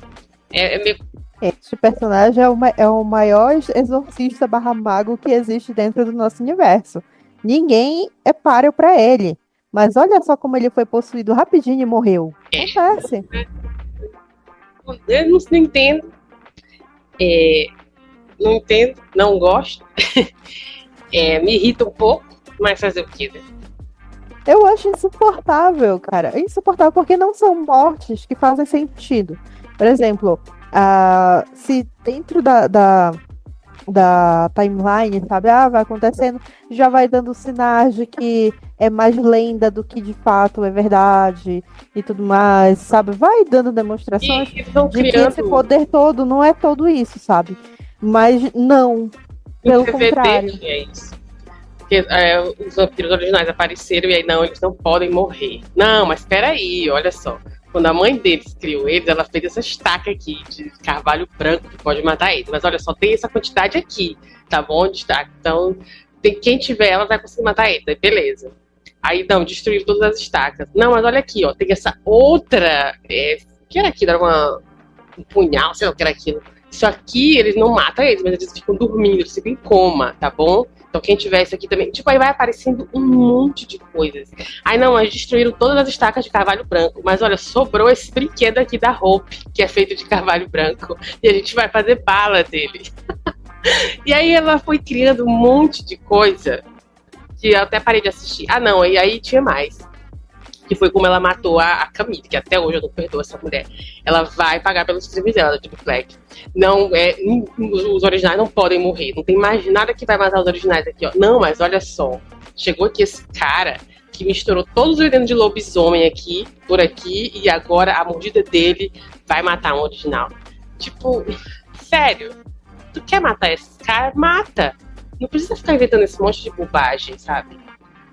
É meio. Este personagem é o maior exorcista barra mago que existe dentro do nosso universo. Ninguém é páreo pra ele. Mas olha só como ele foi possuído rapidinho e morreu. Acontece. Eu não entendo. É, não entendo, não gosto. Me irrita um pouco, mas fazer o quê, né? Eu acho insuportável, cara. Insuportável porque não são mortes que fazem sentido. Por exemplo, se dentro da timeline, sabe? Vai acontecendo, já vai dando sinais de que é mais lenda do que de fato é verdade e tudo mais, sabe? Vai dando demonstrações E eles vão de que esse criando. poder todo não é todo isso, sabe? Mas não, No pelo DVD contrário. tinha isso. Porque os vampiros originais apareceram e aí não, eles não podem morrer. Não, mas peraí, olha só. Quando a mãe deles criou eles, ela fez essa estaca aqui de carvalho branco que pode matar eles. Mas olha só, tem essa quantidade aqui, tá bom? De estaca. Então, quem tiver, ela vai conseguir matar eles. Aí, beleza. Aí, não, destruiu todas as estacas. Não, mas olha aqui, ó, tem essa outra. O que era aquilo? Era um punhal, sei lá o que era aquilo. Isso aqui, eles não matam eles, mas eles ficam dormindo, eles ficam em coma, tá bom? Então quem tiver isso aqui também. Tipo, aí vai aparecendo um monte de coisas. Aí não, eles destruíram todas as estacas de carvalho branco. Mas olha, sobrou esse brinquedo aqui da Hope, que é feito de carvalho branco. E a gente vai fazer bala dele. E aí ela foi criando um monte de coisa que eu até parei de assistir. Ah, não, e aí tinha mais. Que foi como ela matou a Camille, que até hoje eu não perdoo essa mulher. Ela vai pagar pelos crimes dela, da Deep Black. Não, os originais não podem morrer. Não tem mais nada que vai matar os originais aqui, ó. Não, mas olha só. Chegou aqui esse cara que misturou todos os venenos de lobisomem aqui, por aqui, e agora a mordida dele vai matar um original. Tipo, sério. Tu quer matar esse cara? Mata. Não precisa ficar inventando esse monte de bobagem, sabe?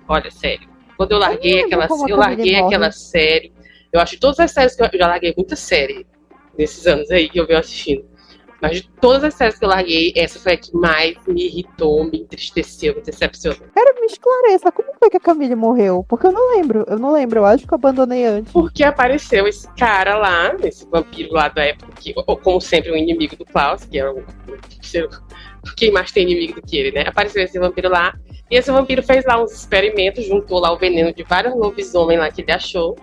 Olha, sério. Quando eu larguei eu larguei aquela série. Eu acho que todas as séries que eu já larguei muita série nesses anos aí que eu venho assistindo. Mas de todas as séries que eu larguei, essa foi a que mais me irritou, me entristeceu, me decepcionou. Cara, me esclareça, como foi que a Camille morreu? Porque eu acho que eu abandonei antes. Porque apareceu esse cara lá, esse vampiro lá da época, que, como sempre, um inimigo do Klaus, que é quem mais tem inimigo do que ele, né? Apareceu esse vampiro lá, e esse vampiro fez lá uns experimentos, juntou lá o veneno de vários lobisomens lá que ele achou,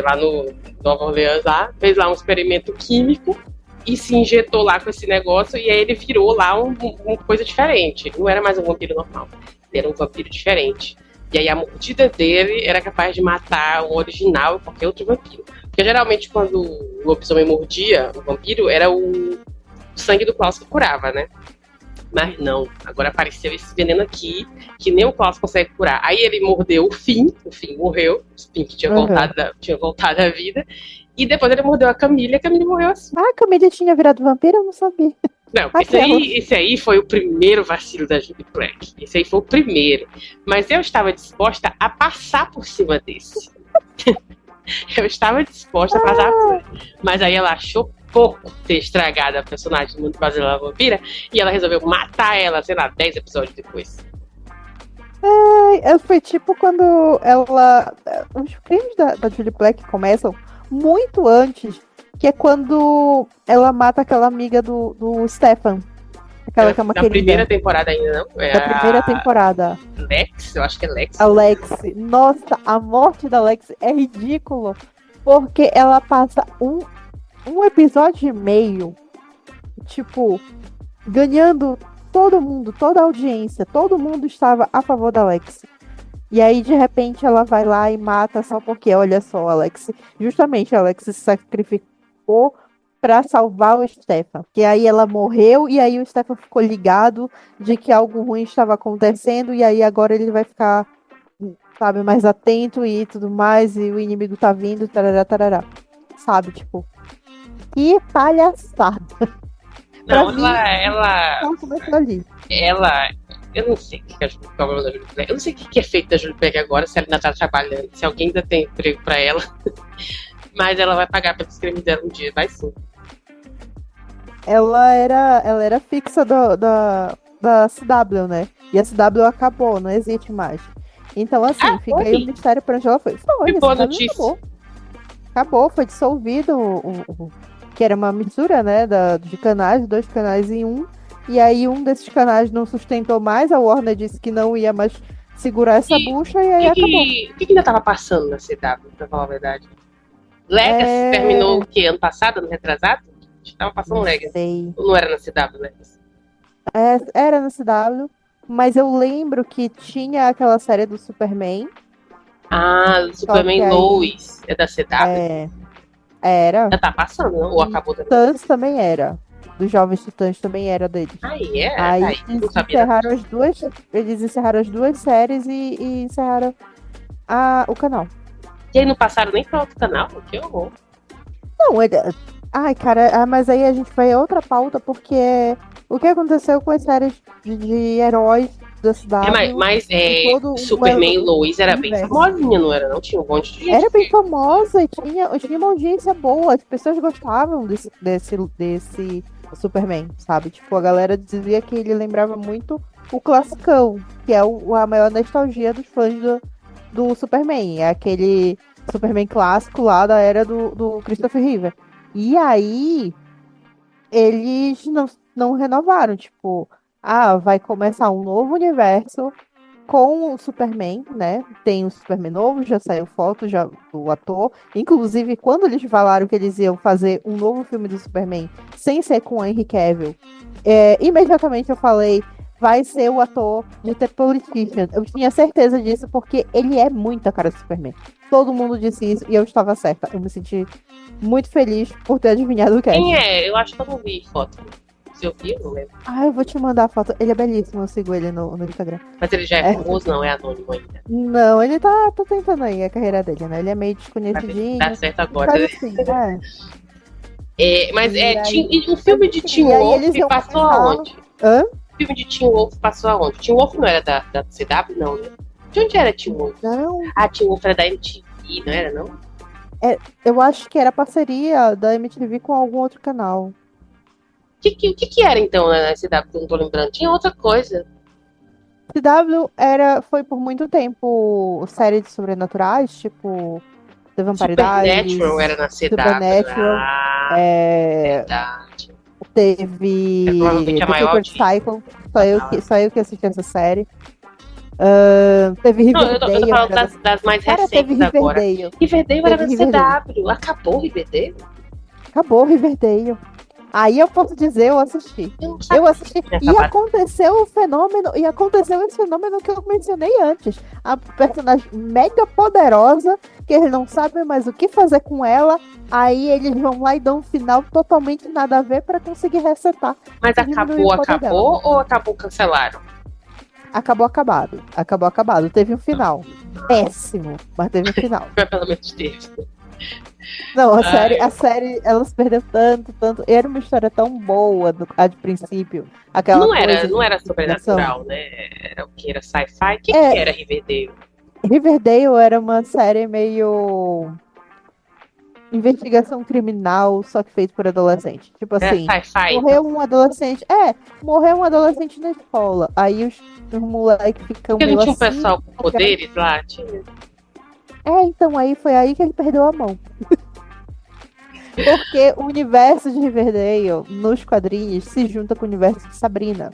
lá no Nova Orleans lá, fez lá um experimento químico e se injetou lá com esse negócio, e aí ele virou lá uma coisa diferente. Ele não era mais um vampiro normal, ele era um vampiro diferente. E aí a mordida dele era capaz de matar o original e qualquer outro vampiro. Porque geralmente quando o lobisomem mordia o vampiro, era o sangue do Klaus que curava, né? Mas não, agora apareceu esse veneno aqui, que nem o Klaus consegue curar. Aí ele mordeu o Finn morreu, o Finn que tinha voltado à vida, e depois ele mordeu a Camille morreu assim. Ah, a Camille tinha virado vampiro? Eu não sabia. Não, esse aí foi o primeiro vacilo da Julie Black. Esse aí foi o primeiro. Mas eu estava disposta a passar por cima desse. Eu estava disposta a passar por cima. Mas aí ela achou pouco ter estragado a personagem do mundo brasileiro vampira e ela resolveu matar ela, sei lá, 10 episódios depois. Foi tipo quando ela. Os crimes da Julie Black começam muito antes, que é quando ela mata aquela amiga do Stefan. Aquela que é uma Na querida. primeira temporada ainda, não? Da primeira temporada. Lex? Eu acho que é Lex. Alex. Nossa, a morte da Alex é ridículo. Porque ela passa um episódio e meio, tipo, ganhando todo mundo, toda a audiência. Todo mundo estava a favor da Alex. E aí, de repente, ela vai lá e mata só porque, olha só, Alex. Justamente, a Alex se sacrificou para salvar o Stefan. Que aí ela morreu e aí o Stefan ficou ligado de que algo ruim estava acontecendo. E aí agora ele vai ficar, sabe, mais atento e tudo mais. E o inimigo tá vindo, tarará, tarará. Sabe, tipo. Que palhaçada. Pra Não, mim, não começou ali. ela, eu não sei o que é o problema da Julie Plec. Eu não sei o que é feito da Julie Plec agora, se ela ainda tá trabalhando, se alguém ainda tem emprego pra ela. Mas ela vai pagar pelo crime dela um dia, vai sim. Ela era fixa da CW, né? E a CW acabou, não existe mais. Então, assim, fica aí o Foi? mistério pra onde ela foi. Foi, Que a boa CW notícia. acabou. Acabou, foi dissolvido que era uma mistura, né, de canais, dois canais em um. E aí um desses canais não sustentou mais, a Warner disse que não ia mais segurar essa E bucha e o aí que, acabou. que ainda tava passando na CW, pra falar a verdade? Legacy terminou É, o quê? Ano passado, ano retrasado? A gente tava passando não Legacy. sei. Ou não era na CW, Legacy? Era na CW, mas eu lembro que tinha aquela série do Superman, Ah, só que Superman aí Lois é da CW? é, era. Já tá passando, não? Ou E acabou também? Titãs também era. Dos Jovens Titãs também era deles. Aí é? Tá Aí aí. Não sabia da notícia. eles encerraram as duas séries e encerraram o canal. E aí não passaram nem pra outro canal? Que horror. Não, ai, cara, mas aí a gente vai a outra pauta, porque o que aconteceu com as séries de heróis da É, CW e mas todo Superman Lois o era bem universo. famosinha, não era? Não tinha um monte de gente Era bem que... famosa e tinha uma audiência boa. As pessoas gostavam desse Superman, sabe? Tipo, a galera dizia que ele lembrava muito o classicão, que é a maior nostalgia dos fãs do Superman. É aquele Superman clássico lá da era do Christopher Reeve. E aí, eles não renovaram. Tipo, vai começar um novo universo com o Superman, né? Tem o Superman novo, já saiu foto já do ator. Inclusive, quando eles falaram que eles iam fazer um novo filme do Superman sem ser com o Henry Cavill, imediatamente eu falei, vai ser o ator de The Politician. Eu tinha certeza disso porque ele é muito a cara do Superman. Todo mundo disse isso e eu estava certa. Eu me senti muito feliz por ter adivinhado o Quem cast. é? Eu acho que eu não vi foto. Se eu vi, eu não lembro. Eu vou te mandar a foto. Ele é belíssimo, eu sigo ele no Instagram. Mas ele já é É. famoso, não? É anônimo ainda. Não, ele tá tentando aí a carreira dele, né? Ele é meio Vai ver se desconhecidinho. dá certo agora. Mas assim, Mas E aí, e o filme de Teen e aí Wolf eles iam passou começar. aonde? Hã? O filme de Teen Wolf passou aonde? Teen Wolf não era da CW, não, né? De onde era Teen Wolf? Não, Ah, Teen Wolf era da MTV, não era, não? eu acho que era parceria da MTV com algum outro canal. O que era então na CW que eu não tô lembrando? Tinha outra coisa. CW foi por muito tempo série de sobrenaturais, tipo The Vampire Supernatural era Diaries, na CW. Supernatural, Ah, é, verdade. É teve provavelmente a The maior Cooper audiência. Cycle, só eu que assisti essa série. Teve Não, eu tô Riverdale, falando das mais cara, teve recentes agora. Riverdale. Riverdale era Teve na Riverdale. CW. Acabou o Riverdale? Acabou Riverdale. Aí eu posso dizer, eu assisti. Eu não sabia Eu assisti. que tinha E acabado. aconteceu esse fenômeno que eu mencionei antes. A personagem mega poderosa, que eles não sabem mais o que fazer com ela. Aí eles vão lá e dão um final totalmente nada a ver pra conseguir resetar. Mas e diminuir o poder acabou dela. ou acabou cancelaram? Acabou acabado. Acabou acabado. Teve um final. Péssimo, mas teve um final. Mas pelo menos teve. Não, Ai. a série, ela se perdeu tanto, tanto. Era uma história tão boa a de princípio. Aquela Não era, coisa não era de investigação. sobrenatural, né? Era o que? Era sci-fi? O que É. era Riverdale? Riverdale era uma série meio investigação criminal, só que feito por adolescente. Tipo Era assim, sci-fi, então. morreu um adolescente. Morreu um adolescente na escola. Aí os moleques ficam Porque não meio tinha um assim. pessoal com poderes lá? Tinha. Então aí foi aí que ele perdeu a mão. Porque o universo de Riverdale, nos quadrinhos, se junta com o universo de Sabrina.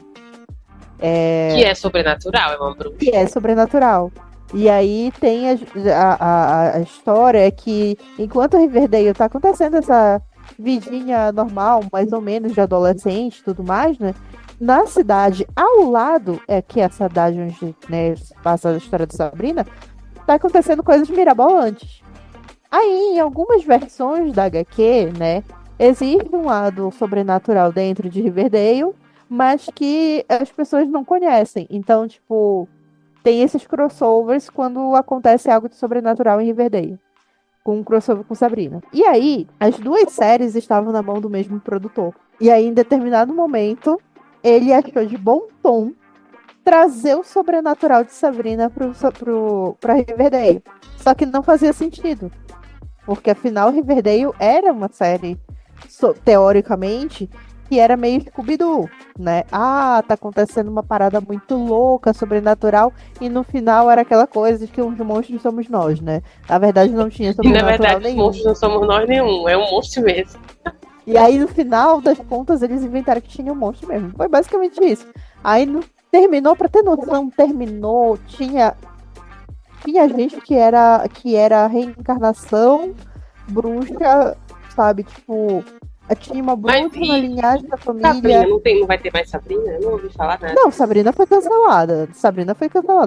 Que é sobrenatural, é uma bruxa. Que é sobrenatural. E aí tem a história que, enquanto Riverdale tá acontecendo essa vidinha normal, mais ou menos, de adolescente e tudo mais, né? Na cidade ao lado, que é a cidade onde, né, passa a história de Sabrina, tá acontecendo coisas mirabolantes. Aí, em algumas versões da HQ, né, existe um lado sobrenatural dentro de Riverdale, mas que as pessoas não conhecem. Então, tipo, tem esses crossovers quando acontece algo de sobrenatural em Riverdale. com um crossover com Sabrina. E aí, as duas séries estavam na mão do mesmo produtor. E aí, em determinado momento, ele achou de bom tom trazer o sobrenatural de Sabrina pra Riverdale. Só que não fazia sentido. Porque, afinal, Riverdale era uma série, teoricamente, que era meio Scooby-Doo, né? Ah, tá acontecendo uma parada muito louca, sobrenatural, e no final era aquela coisa de que os monstros somos nós, né? Na verdade, não tinha E na sobrenatural verdade, os nenhum. monstros não somos nós nenhum, é um monstro mesmo. E aí, no final das contas, eles inventaram que tinha um monstro mesmo. Foi basicamente isso. Aí, terminou, pra ter noção, terminou, tinha gente que era reencarnação, bruxa, sabe? Tipo, tinha uma bruxa na linhagem da família. Sabrina, não vai ter mais Sabrina? Eu não ouvi falar nada. Não, Sabrina foi cancelada.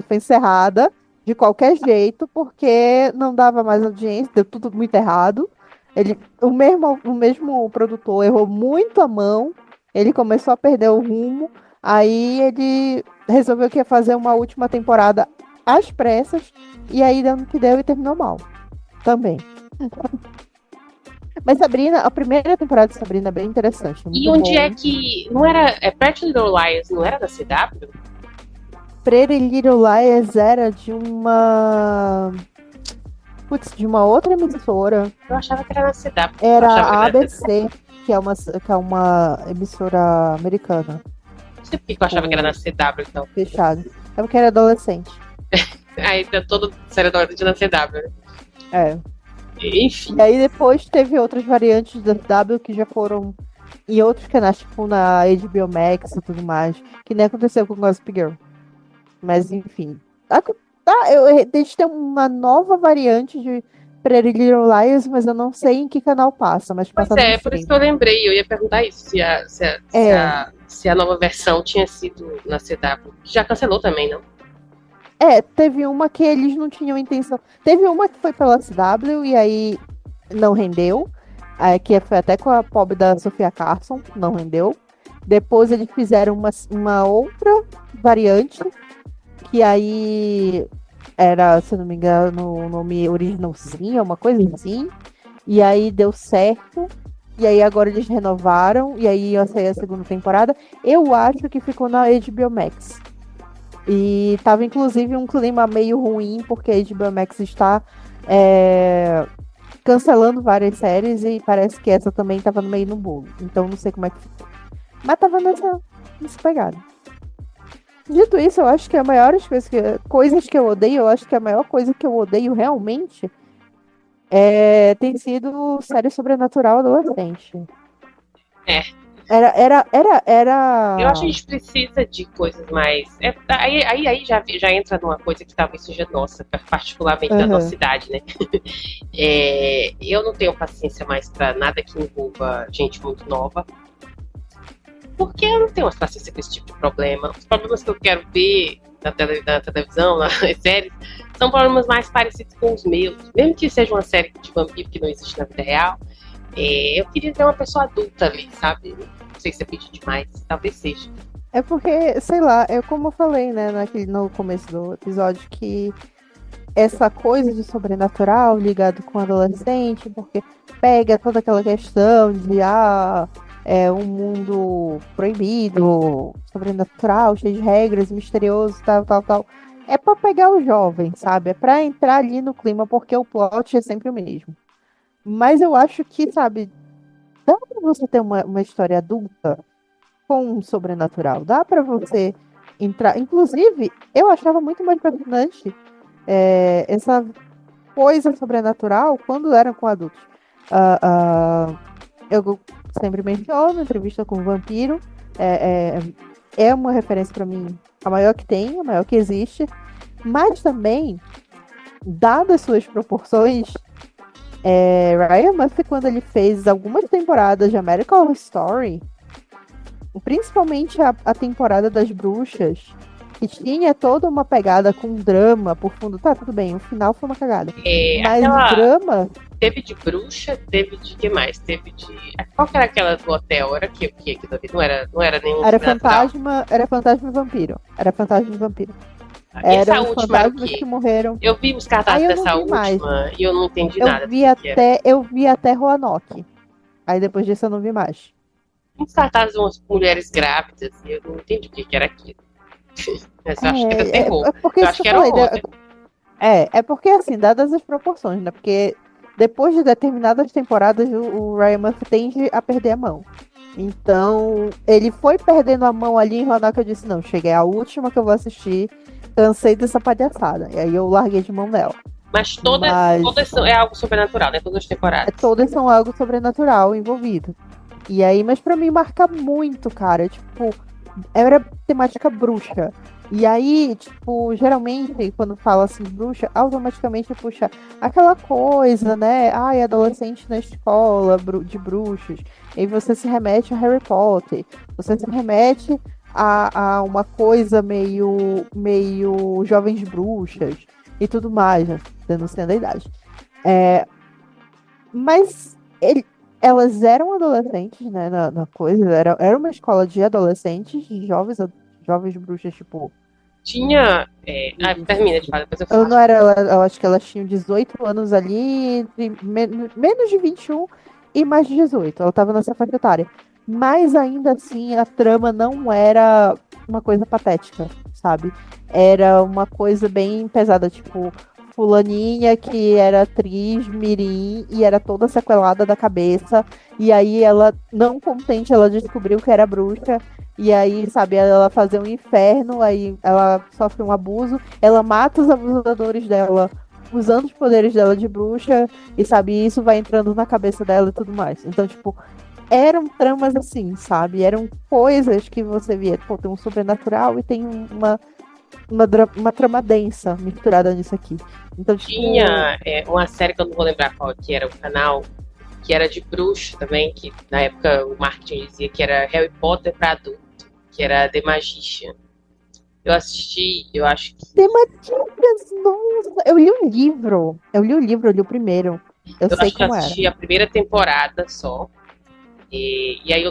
Foi encerrada de qualquer jeito, porque não dava mais audiência, deu tudo muito errado. O mesmo produtor errou muito a mão, ele começou a perder o rumo, aí ele resolveu que ia fazer uma última temporada às pressas, e aí deu no que deu e terminou mal. Também. Mas Sabrina, a primeira temporada de Sabrina é bem interessante. E onde é que. Não era. É Pretty Little Liars, não era da CW? Pretty Little Liars era de uma. Putz, de uma outra emissora. Eu achava que era na CW. Era a ABC, que é uma emissora americana. Não sei por que eu achava que era na CW, então. Fechado. É porque era adolescente. Aí tá todo série adolescente na CW, né? É. Enfim. E aí depois teve outras variantes da CW que já foram em outros canais, tipo na HBO Max e tudo mais, que nem aconteceu com Gossip Girl. Mas enfim. Eles têm uma nova variante de Pretty Little Liars, mas eu não sei em que canal passa. Mas passa Pois é, por isso que eu lembrei. Eu ia perguntar isso, se a nova versão tinha sido na CW. Já cancelou também, não? Teve uma que eles não tinham intenção. Teve uma que foi pela CW e aí não rendeu. Que foi até com a pobre da Sofia Carson, não rendeu. Depois eles fizeram uma outra variante, que aí era, se não me engano, o nome originalzinho, uma coisa assim. E aí deu certo. E aí agora eles renovaram. E aí ia sair a segunda temporada. Eu acho que ficou na HBO Max. E tava inclusive um clima meio ruim, porque a HBO Max está cancelando várias séries e parece que essa também tava no meio no bolo. Então não sei como é que ficou. Mas tava nessa pegada. Dito isso, eu acho que a maior coisas que eu odeio, eu acho que a maior coisa que eu odeio realmente tem sido série sobrenatural adolescente. Era. Eu acho que a gente precisa de coisas mais. Aí já entra numa coisa que talvez seja nossa, particularmente da nossa idade, né? Eu não tenho paciência mais pra nada que envolva gente muito nova. Porque eu não tenho mais paciência com esse tipo de problema. Os problemas que eu quero ver na televisão, nas séries, são problemas mais parecidos com os meus. Mesmo que seja uma série de vampiro que não existe na vida real. Eu queria ter uma pessoa adulta ali, sabe? Não sei se é pedir demais, talvez seja. É porque, sei lá, como eu falei, né, no começo do episódio, que essa coisa de sobrenatural ligado com adolescente, porque pega toda aquela questão de um mundo proibido, sobrenatural, cheio de regras, misterioso, tal. É pra pegar o jovem, sabe? É pra entrar ali no clima, porque o plot é sempre o mesmo. Mas eu acho que, sabe, dá pra você ter uma história adulta com um sobrenatural. Dá pra você entrar. Inclusive, eu achava muito mais fascinante essa coisa sobrenatural quando eram com adultos. Eu sempre menciono entrevista com o vampiro. É uma referência pra mim, a maior que tem, a maior que existe. Mas também, dadas suas proporções, Ryan Murphy, quando ele fez algumas temporadas de American Horror Story, principalmente a temporada das bruxas, que tinha toda uma pegada com drama por fundo. Tá, tudo bem, o final foi uma cagada. Mas o drama... Teve de bruxa, teve de que mais? Teve de... Qual que era aquela do hotel? Era que Davi? Não era nenhum... Era fantasma e vampiro. E essa Eram os última era o fantasmas quê? que morreram. Eu vi os cartazes Aí eu não dessa vi mais. última e eu não entendi Eu nada do vi que era. eu vi até Roanoke. Aí depois disso eu não vi mais. Uns cartazes de umas mulheres grávidas e eu não entendi o que que era aquilo. Mas eu acho que era terror. É porque Eu isso acho que eu que era falei, horror, né? é porque assim, dadas as proporções, né? Porque depois de determinadas temporadas, o Ryan Murphy tende a perder a mão. Então, ele foi perdendo a mão ali em Roanoke, eu disse, não, cheguei à última que eu vou assistir, cansei dessa palhaçada. E aí eu larguei de mão dela. Mas Mas é algo sobrenatural, né? Todas as temporadas. todas são algo sobrenatural envolvido. E aí, mas pra mim marca muito, cara. Tipo, era temática bruxa. E aí, tipo, geralmente, quando fala assim, bruxa, automaticamente puxa aquela coisa, né? Ai, adolescente na escola de bruxos. E aí você se remete a Harry Potter. Você se remete a uma coisa meio jovens bruxas e tudo mais, né? Denunciando a idade. Mas elas eram adolescentes, né? Na coisa. Era uma escola de adolescentes, de jovens bruxas, tipo. Tinha. Termina de falar, depois eu Eu falo. não era, eu acho que elas tinham 18 anos ali, entre menos de 21 e mais de 18. Ela tava nessa faixa etária. Mas ainda assim, a trama não era uma coisa patética, sabe? Era uma coisa bem pesada, tipo, fulaninha que era atriz mirim e era toda sequelada da cabeça. E aí ela, não contente, ela descobriu que era bruxa. E aí, sabe, ela fazer um inferno, aí ela sofre um abuso, ela mata os abusadores dela, usando os poderes dela de bruxa, e sabe, isso vai entrando na cabeça dela e tudo mais. Então, tipo, eram tramas assim, sabe? Eram coisas que você via, pô, tem um sobrenatural e tem uma trama densa misturada nisso aqui. Então, tipo. Tinha uma série que eu não vou lembrar qual que era o canal, que era de bruxo também, que na época o marketing dizia que era Harry Potter para adulto, que era The Magician. Eu assisti, eu acho que. Temáticas, nossa! Eu li o livro. Eu li o primeiro. Eu sei Acho que eu como era. assisti a primeira temporada só. E aí eu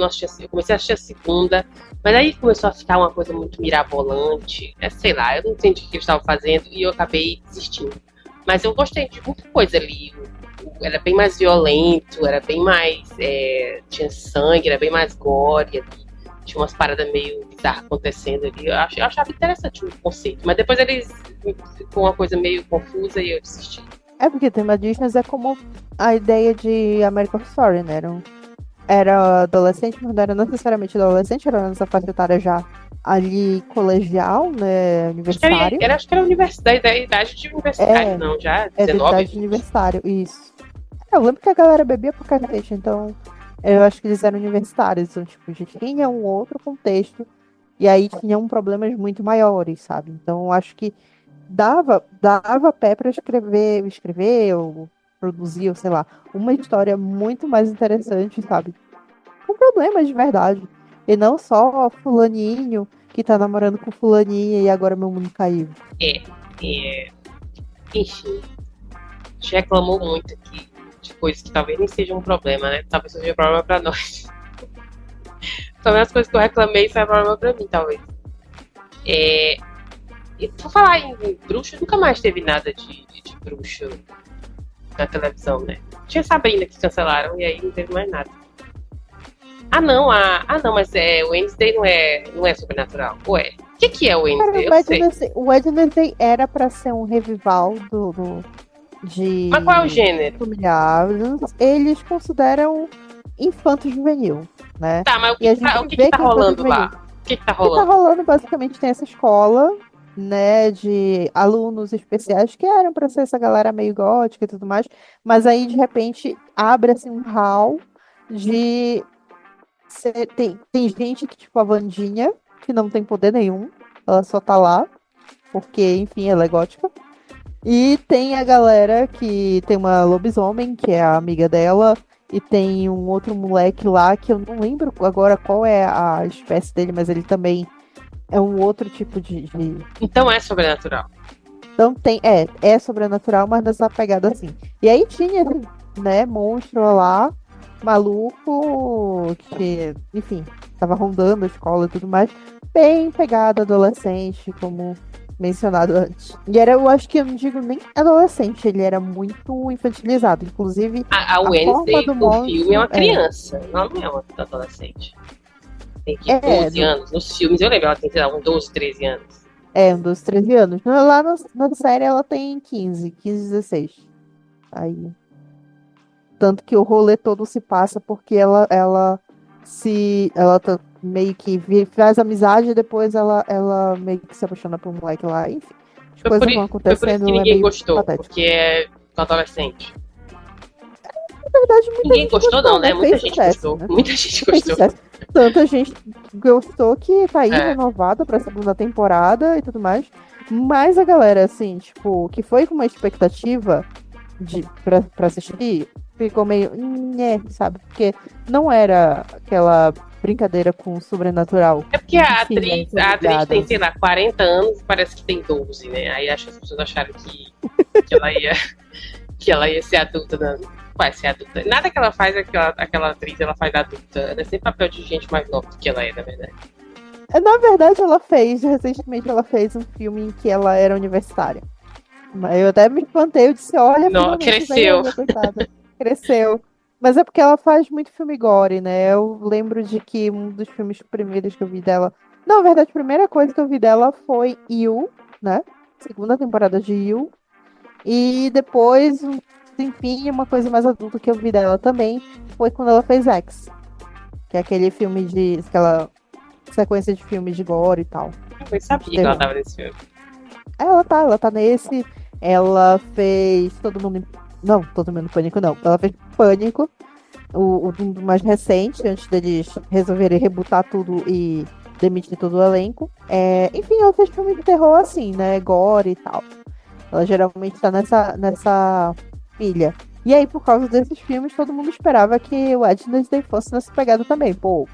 comecei a assistir a segunda, mas aí começou a ficar uma coisa muito mirabolante. Sei lá, eu não entendi o que eles estavam fazendo e eu acabei desistindo. Mas eu gostei de muita coisa ali. Era bem mais violento, era bem mais. Tinha sangue, era bem mais gore ali. Tinha umas paradas meio bizarras acontecendo ali. Eu achava interessante o conceito, mas depois eles ficou uma coisa meio confusa e eu desisti. É porque tema Disney é como a ideia de American Horror Story, né? Era adolescente, mas não era necessariamente adolescente, era nessa faixa etária já ali colegial, né? Universitário. Acho que era universidade, da idade de universitário, não, já É da 19. idade de universitário, isso. Eu lembro que a galera bebia por cacete, então eu acho que eles eram universitários, então, tipo, já tinha um outro contexto, e aí tinham problemas muito maiores, sabe? Então, eu acho que dava pé para escrever ou produzir, ou sei lá, uma história muito mais interessante, sabe? Com problemas de verdade. E não só fulaninho que tá namorando com fulaninha e agora meu mundo caiu. Enfim, a gente reclamou muito aqui de coisas que talvez nem sejam um problema, né? Talvez seja um problema pra nós. Também as coisas que eu reclamei são um problema pra mim, talvez. E por falar em bruxo, nunca mais teve nada de bruxo na televisão, né? Tinha Sabrina que cancelaram e aí não teve mais nada. Não, mas o Wednesday não é sobrenatural. Ué, o que é o Wednesday? O Wednesday era pra ser um revival de. Mas qual é o gênero? Familiar. Eles consideram infanto-juvenil, né? Tá, mas o que tá rolando lá? O que tá rolando? O que tá rolando, basicamente, tem essa escola, né, de alunos especiais que eram pra ser essa galera meio gótica e tudo mais, mas aí, de repente, abre, assim, um hall de... Tem gente que, tipo, a Wandinha, que não tem poder nenhum, ela só tá lá, porque, enfim, ela é gótica. E tem a galera que tem uma lobisomem, que é a amiga dela, e tem um outro moleque lá, que eu não lembro agora qual é a espécie dele, mas ele também é um outro tipo de... Então é sobrenatural. Então é sobrenatural, mas nessa pegada assim. E aí tinha, né, monstro lá, maluco, que, enfim, tava rondando a escola e tudo mais, bem pegada adolescente, como mencionado antes. E era, eu acho que eu não digo nem adolescente, ele era muito infantilizado. Inclusive, A a Wednesday forma do no monstro filme é uma criança, ela não é uma adolescente. Tem que 12 no, anos. Nos filmes eu lembro, ela tem, sei lá, uns 12, 13 anos. um dos 13 anos. Lá na série ela tem 15, 16. Aí. Tanto que o rolê todo se passa porque ela tá meio que faz amizade e depois ela meio que se apaixona por um moleque lá. Enfim, as coisas vão Foi por isso que acontecendo, é ninguém meio gostou, patético. porque é com adolescente. Na verdade, muita Ninguém gente gostou, não, né? Muita Fez gente sucesso, gostou. né? Muita gente Fez gostou. sucesso. Tanta gente gostou que tá aí É. renovada pra segunda temporada e tudo mais. Mas a galera, assim, tipo, que foi com uma expectativa pra assistir, ficou meio, sabe? Porque não era aquela brincadeira com o sobrenatural. É porque a Enfim, atriz, né, a atriz tem, ligadas. sei lá, 40 anos e parece que tem 12, né? Aí acho que as pessoas acharam que ela ia ser adulta, não vai ser adulta. Nada que ela faz, aquela atriz, ela faz adulta. Ela é sempre papel de gente mais nova do que ela é, na verdade. Na verdade, recentemente ela fez um filme em que ela era universitária. Mas eu até me espantei, eu disse, olha, Não, finalmente cresceu. veio, coitada. Cresceu. Mas é porque ela faz muito filme gore, né? Eu lembro de que um dos filmes primeiros que eu vi dela. Não, na verdade, a primeira coisa que eu vi dela foi You, né? Segunda temporada de You. E depois, um tempinho, uma coisa mais adulta que eu vi dela também foi quando ela fez X. Que é aquele filme aquela sequência de filmes de gore e tal. Eu sabia que ela tava nesse filme. Ela tá nesse. Ela fez Todo Mundo em... Não, Todo Mundo em Pânico, não. Ela fez Pânico, o mais recente, antes deles resolverem rebutar tudo e demitir todo o elenco. Enfim, ela fez filme de terror assim, né? Gore e tal. Ela geralmente tá nessa pilha. E aí, por causa desses filmes, todo mundo esperava que o Wednesday fosse nessa pegada também. Pô,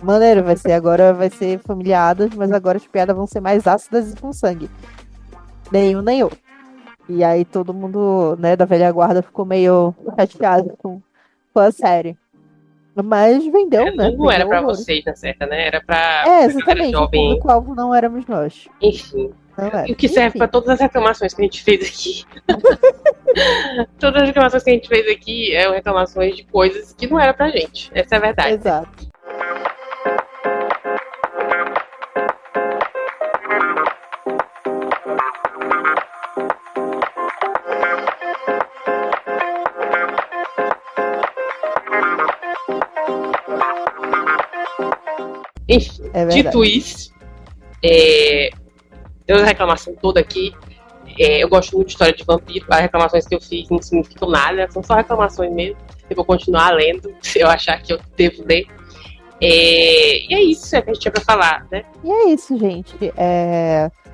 maneiro, agora vai ser familiadas, mas agora as piadas vão ser mais ácidas e com sangue. Nenhum, nem outro. E aí todo mundo, né, da velha guarda ficou meio chateado com a série. Mas vendeu, né? Não era Vendeu pra horrores. vocês, na certa, né? Era pra galera Exatamente. O jovem. público-alvo não éramos nós. Enfim. Não era. E o que serve Enfim. pra todas as reclamações que a gente fez aqui. Todas as reclamações que a gente fez aqui eram reclamações de coisas que não era pra gente. Essa é a verdade. Exato. Enfim, É verdade. dito isso, deu a reclamação toda aqui. Eu gosto muito de história de vampiro. As reclamações que eu fiz não significam nada, são só reclamações mesmo. Eu vou continuar lendo, se eu achar que eu devo ler. E é isso que a gente tinha pra falar, né? E é isso, gente.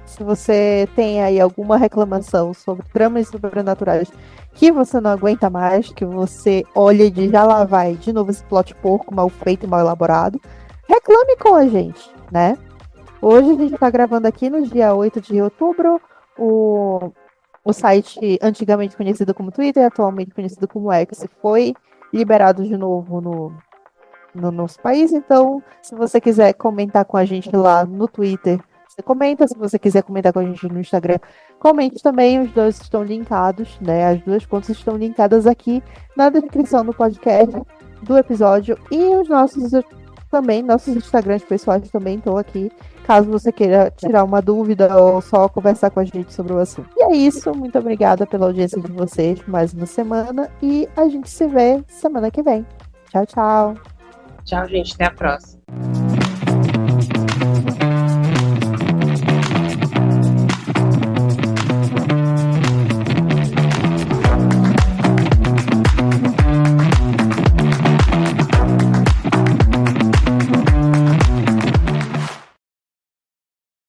Se você tem aí alguma reclamação sobre tramas sobrenaturais que você não aguenta mais, que você olha e diz, já lá vai, de novo esse plot porco, mal feito e mal elaborado, reclame com a gente, né? Hoje a gente tá gravando aqui no dia 8 de outubro, o site antigamente conhecido como Twitter, atualmente conhecido como X, foi liberado de novo no nosso país. Então, se você quiser comentar com a gente lá no Twitter, você comenta. Se você quiser comentar com a gente no Instagram, comente também. Os dois estão linkados, né? As duas contas estão linkadas aqui na descrição do podcast, do episódio. E os nossos Instagrams pessoais também estão aqui, caso você queira tirar uma dúvida ou só conversar com a gente sobre o assunto. E é isso. Muito obrigada pela audiência de vocês mais uma semana. E a gente se vê semana que vem. Tchau, tchau. Tchau, gente. Até a próxima.